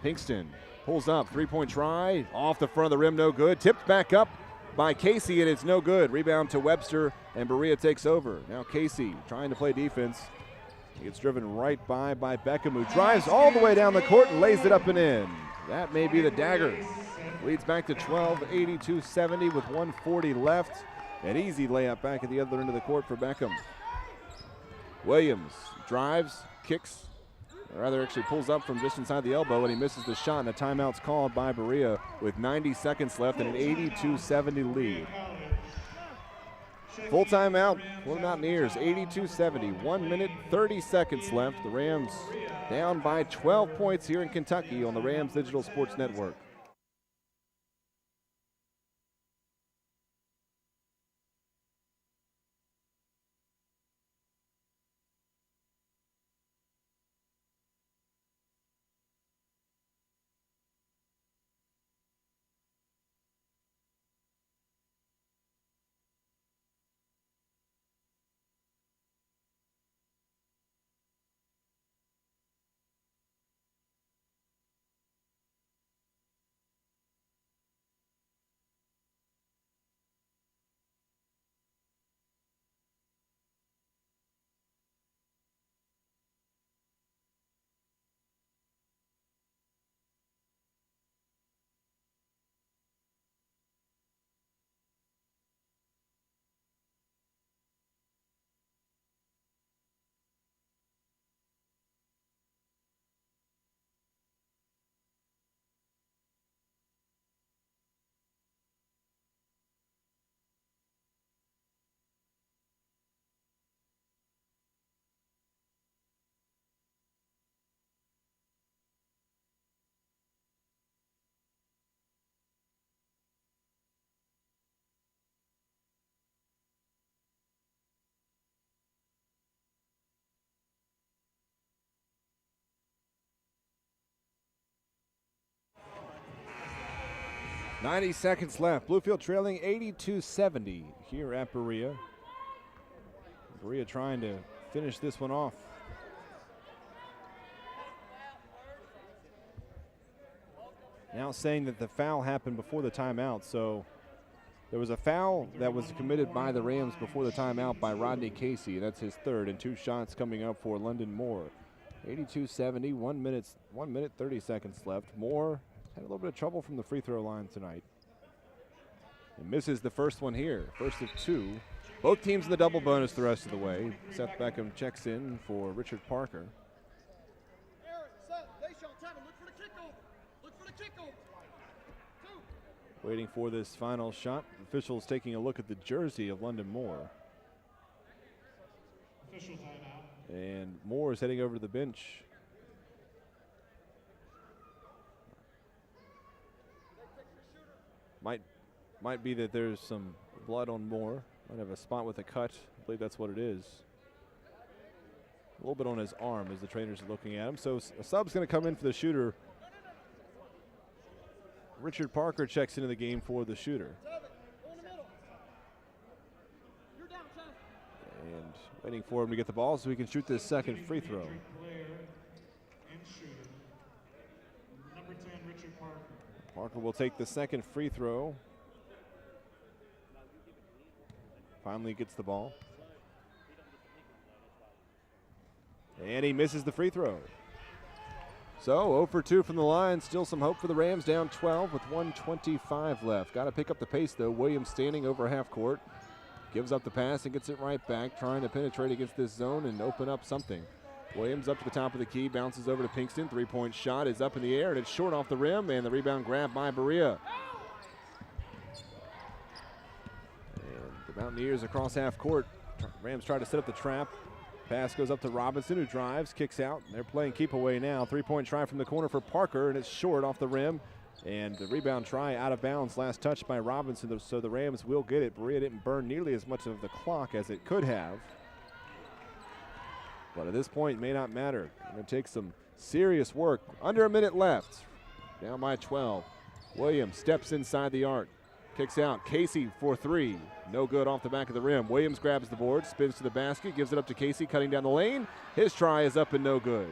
Speaker 1: Pinkston pulls up, three-point try, off the front of the rim, no good. Tipped back up by Casey, and it's no good. Rebound to Webster, and Berea takes over. Now Casey trying to play defense. He gets driven right by Beckham, who drives all the way down the court and lays it up and in. That may be the dagger. Leads back to 12, 82-70 with 1:40 left. An easy layup back at the other end of the court for Beckham. Williams drives, kicks, or rather actually pulls up from just inside the elbow, and he misses the shot, and a timeout's called by Berea with 90 seconds left and an 82-70 lead. Full timeout for the Mountaineers, 82-70, 1 minute, 30 seconds left. The Rams down by 12 points here in Kentucky on the Rams Digital Sports Network. .90 seconds left. Bluefield trailing 82-70 here at Berea. Berea trying to finish this one off. Now saying that the foul happened before the timeout, so there was a foul that was committed by the Rams before the timeout by Rodney Casey. That's his third, and 2 shots coming up for London Moore. 82-70, 1 minute 30 seconds left. Moore had a little bit of trouble from the free throw line tonight. And misses the first one here, first of 2. Both teams in the double bonus the rest of the way. Seth Beckham checks in for Richard Parker. Waiting for this final shot. Officials taking a look at the jersey of London Moore.
Speaker 2: Official timeout.
Speaker 1: And Moore is heading over to the bench. Might be that there's some blood on Moore. Might have a spot with a cut. I believe that's what it is. little bit on his arm as the trainers are looking at him. So a sub's going to come in for the shooter. Richard Parker checks into the game for the shooter. And waiting for him to get the ball so he can shoot this second free throw. Parker will take the second free throw. Finally gets the ball. And he misses the free throw. So 0 for 2 from the line. Still some hope for the Rams, down 12 with 1:25 left. Got to pick up the pace though. Williams standing over half court. Gives up the pass and gets it right back, trying to penetrate against this zone and open up something. Williams up to the top of the key, bounces over to Pinkston. Three-point shot is up in the air, and it's short off the rim, and the rebound grabbed by Berea. And the Mountaineers across half court. Rams try to set up the trap. Pass goes up to Robinson, who drives, kicks out. They're playing keep away now. Three-point try from the corner for Parker, and it's short off the rim. And the rebound try out of bounds, last touch by Robinson, so the Rams will get it. Berea didn't burn nearly as much of the clock as it could have. But at this point, it may not matter. It's going to take some serious work. Under a minute left. Down by 12. Williams steps inside the arc. Kicks out. Casey for three. No good off the back of the rim. Williams grabs the board, spins to the basket, gives it up to Casey, cutting down the lane. His try is up and no good.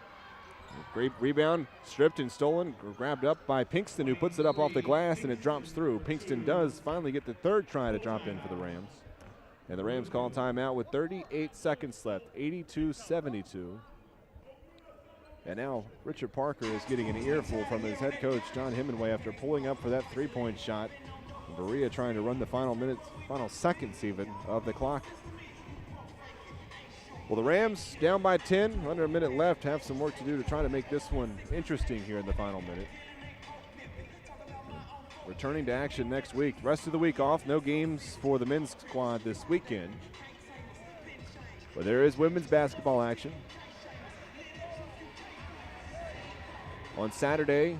Speaker 1: Great rebound, stripped and stolen, grabbed up by Pinkston, who puts it up off the glass, and it drops through. Pinkston does finally get the third try to drop in for the Rams. And the Rams call timeout with 38 seconds left, 82-72. And now Richard Parker is getting an earful from his head coach, John Hemingway, after pulling up for that three-point shot. Berea trying to run the final minutes, final seconds even, of the clock. Well, the Rams down by 10, under a minute left, have some work to do to try to make this one interesting here in the final minute. Returning to action next week. Rest of the week off, no games for the men's squad this weekend. But there is women's basketball action. On Saturday,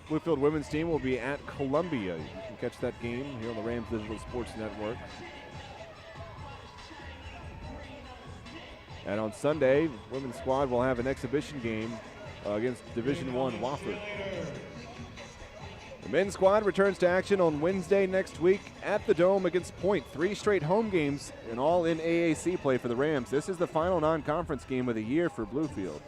Speaker 1: Bluefield women's team will be at Columbia. You can catch that game here on the Rams Digital Sports Network. And on Sunday, women's squad will have an exhibition game against Division I Wofford. The men's squad returns to action on Wednesday next week at the Dome against Point. 3 straight home games and all in AAC play for the Rams. This is the final non-conference game of the year for Bluefield.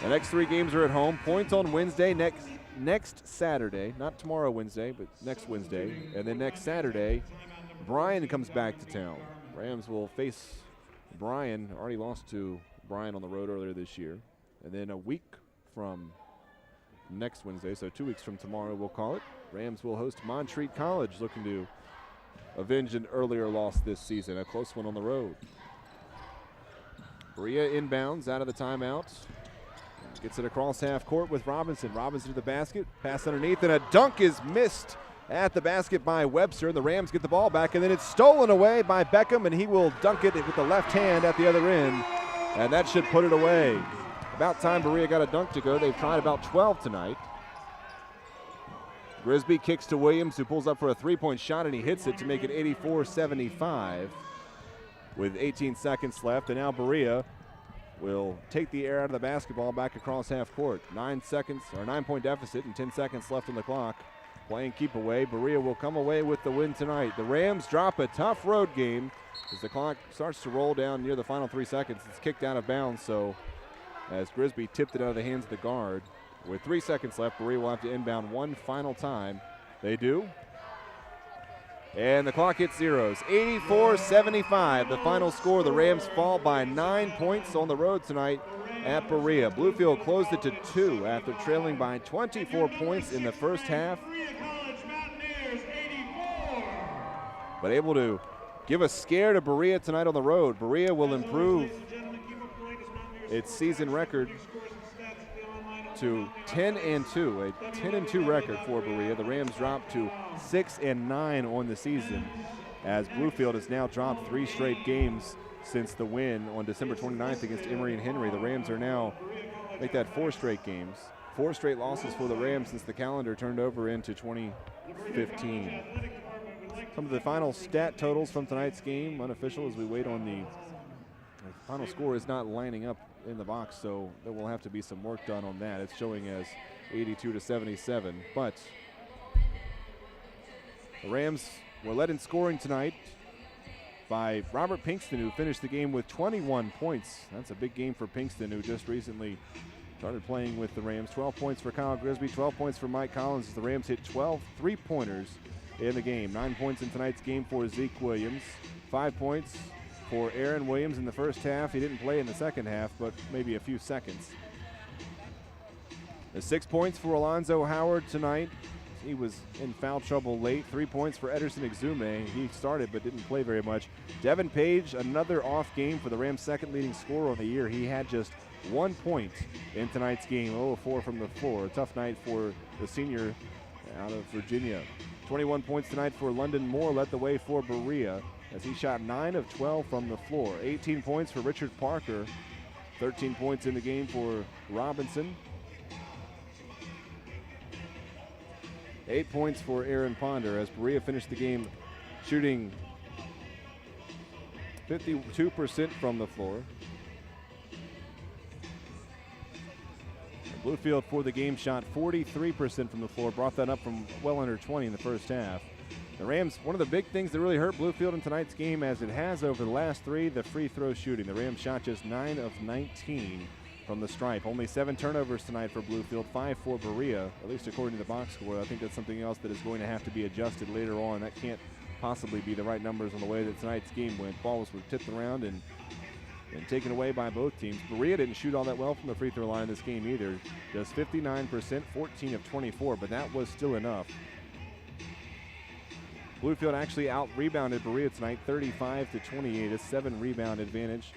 Speaker 1: The next 3 games are at home. Point on Wednesday, next Saturday, not tomorrow Wednesday, but next Wednesday. And then next Saturday, Bryan comes back to town. Rams will face Bryan, already lost to Bryan on the road earlier this year. And then a week from next Wednesday, so 2 weeks from tomorrow we'll call it, Rams will host Montreat College, looking to avenge an earlier loss this season, a close one on the road. Berea inbounds out of the timeout. Gets it across half court with Robinson. Robinson to the basket, pass underneath, and a dunk is missed at the basket by Webster. The Rams get the ball back, and then it's stolen away by Beckham, and he will dunk it with the left hand at the other end, and that should put it away. About time Berea got a dunk to go. They've tried about 12 tonight. Grisby kicks to Williams, who pulls up for a three-point shot, and he hits it to make it 84-75 with 18 seconds left. And now Berea will take the air out of the basketball back across half court. 9-point deficit and 10 seconds left on the clock. Playing keep away. Berea will come away with the win tonight. The Rams drop a tough road game as the clock starts to roll down near the final 3 seconds. It's kicked out of bounds, so as Grisby tipped it out of the hands of the guard. With 3 seconds left, Berea will have to inbound one final time. They do. And the clock hits zeros. 84-75, the final score. The Rams fall by 9 points on the road tonight at Berea. Bluefield closed it to 2 after trailing by 24 points in the first half. But able to give a scare to Berea tonight on the road. Berea will improve its season record to 10-2, a 10-2 record for Berea. The Rams dropped to 6-9 on the season, as Bluefield has now dropped 3 straight games since the win on December 29th against Emory and Henry. The Rams are now, make that 4 straight games. 4 straight losses for the Rams since the calendar turned over into 2015. Some of the final stat totals from tonight's game, unofficial, as we wait on the final score is not lining up in the box, so there will have to be some work done on that. It's showing as 82-77, but the Rams were led in scoring tonight by Robert Pinkston, who finished the game with 21 points. That's a big game for Pinkston, who just recently started playing with the Rams. 12 points for Kyle Grisby, 12 points for Mike Collins as the Rams hit 12 three-pointers in the game. 9 points in tonight's game for Zeke Williams. 5 points for Aaron Williams in the first half. He didn't play in the second half, but maybe a few seconds. The 6 points for Alonzo Howard tonight. He was in foul trouble late. 3 points for Ederson Exume. He started but didn't play very much. Devin Page, another off game for the Rams' second leading scorer of the year. He had just 1 point in tonight's game, 0 of 4 from the floor. A tough night for the senior out of Virginia. 21 points tonight for London Moore, led the way for Berea as he shot 9 of 12 from the floor. 18 points for Richard Parker. 13 points in the game for Robinson. 8 points for Aaron Ponder as Berea finished the game shooting 52% from the floor. Bluefield for the game shot 43% from the floor, brought that up from well under 20 in the first half. The Rams, one of the big things that really hurt Bluefield in tonight's game, as it has over the last 3, the free throw shooting. The Rams shot just 9 of 19 from the stripe. Only 7 turnovers tonight for Bluefield, 5 for Berea, at least according to the box score. I think that's something else that is going to have to be adjusted later on. That can't possibly be the right numbers on the way that tonight's game went. Balls were tipped around and taken away by both teams. Berea didn't shoot all that well from the free throw line in this game either. Just 59%, 14 of 24, but that was still enough. Bluefield actually out-rebounded Berea tonight, 35-28, a 7-rebound advantage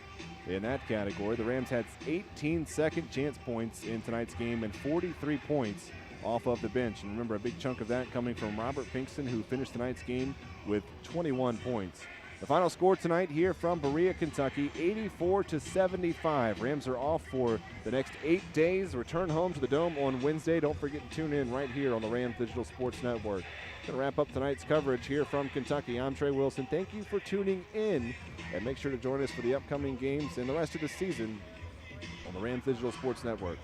Speaker 1: in that category. The Rams had 18 second chance points in tonight's game and 43 points off of the bench. And remember, a big chunk of that coming from Robert Pinkston, who finished tonight's game with 21 points. The final score tonight here from Berea, Kentucky, 84-75. Rams are off for the next 8 days. Return home to the Dome on Wednesday. Don't forget to tune in right here on the Rams Digital Sports Network. Going to wrap up tonight's coverage here from Kentucky. I'm Trey Wilson. Thank you for tuning in, and make sure to join us for the upcoming games and the rest of the season on the Rams Digital Sports Network.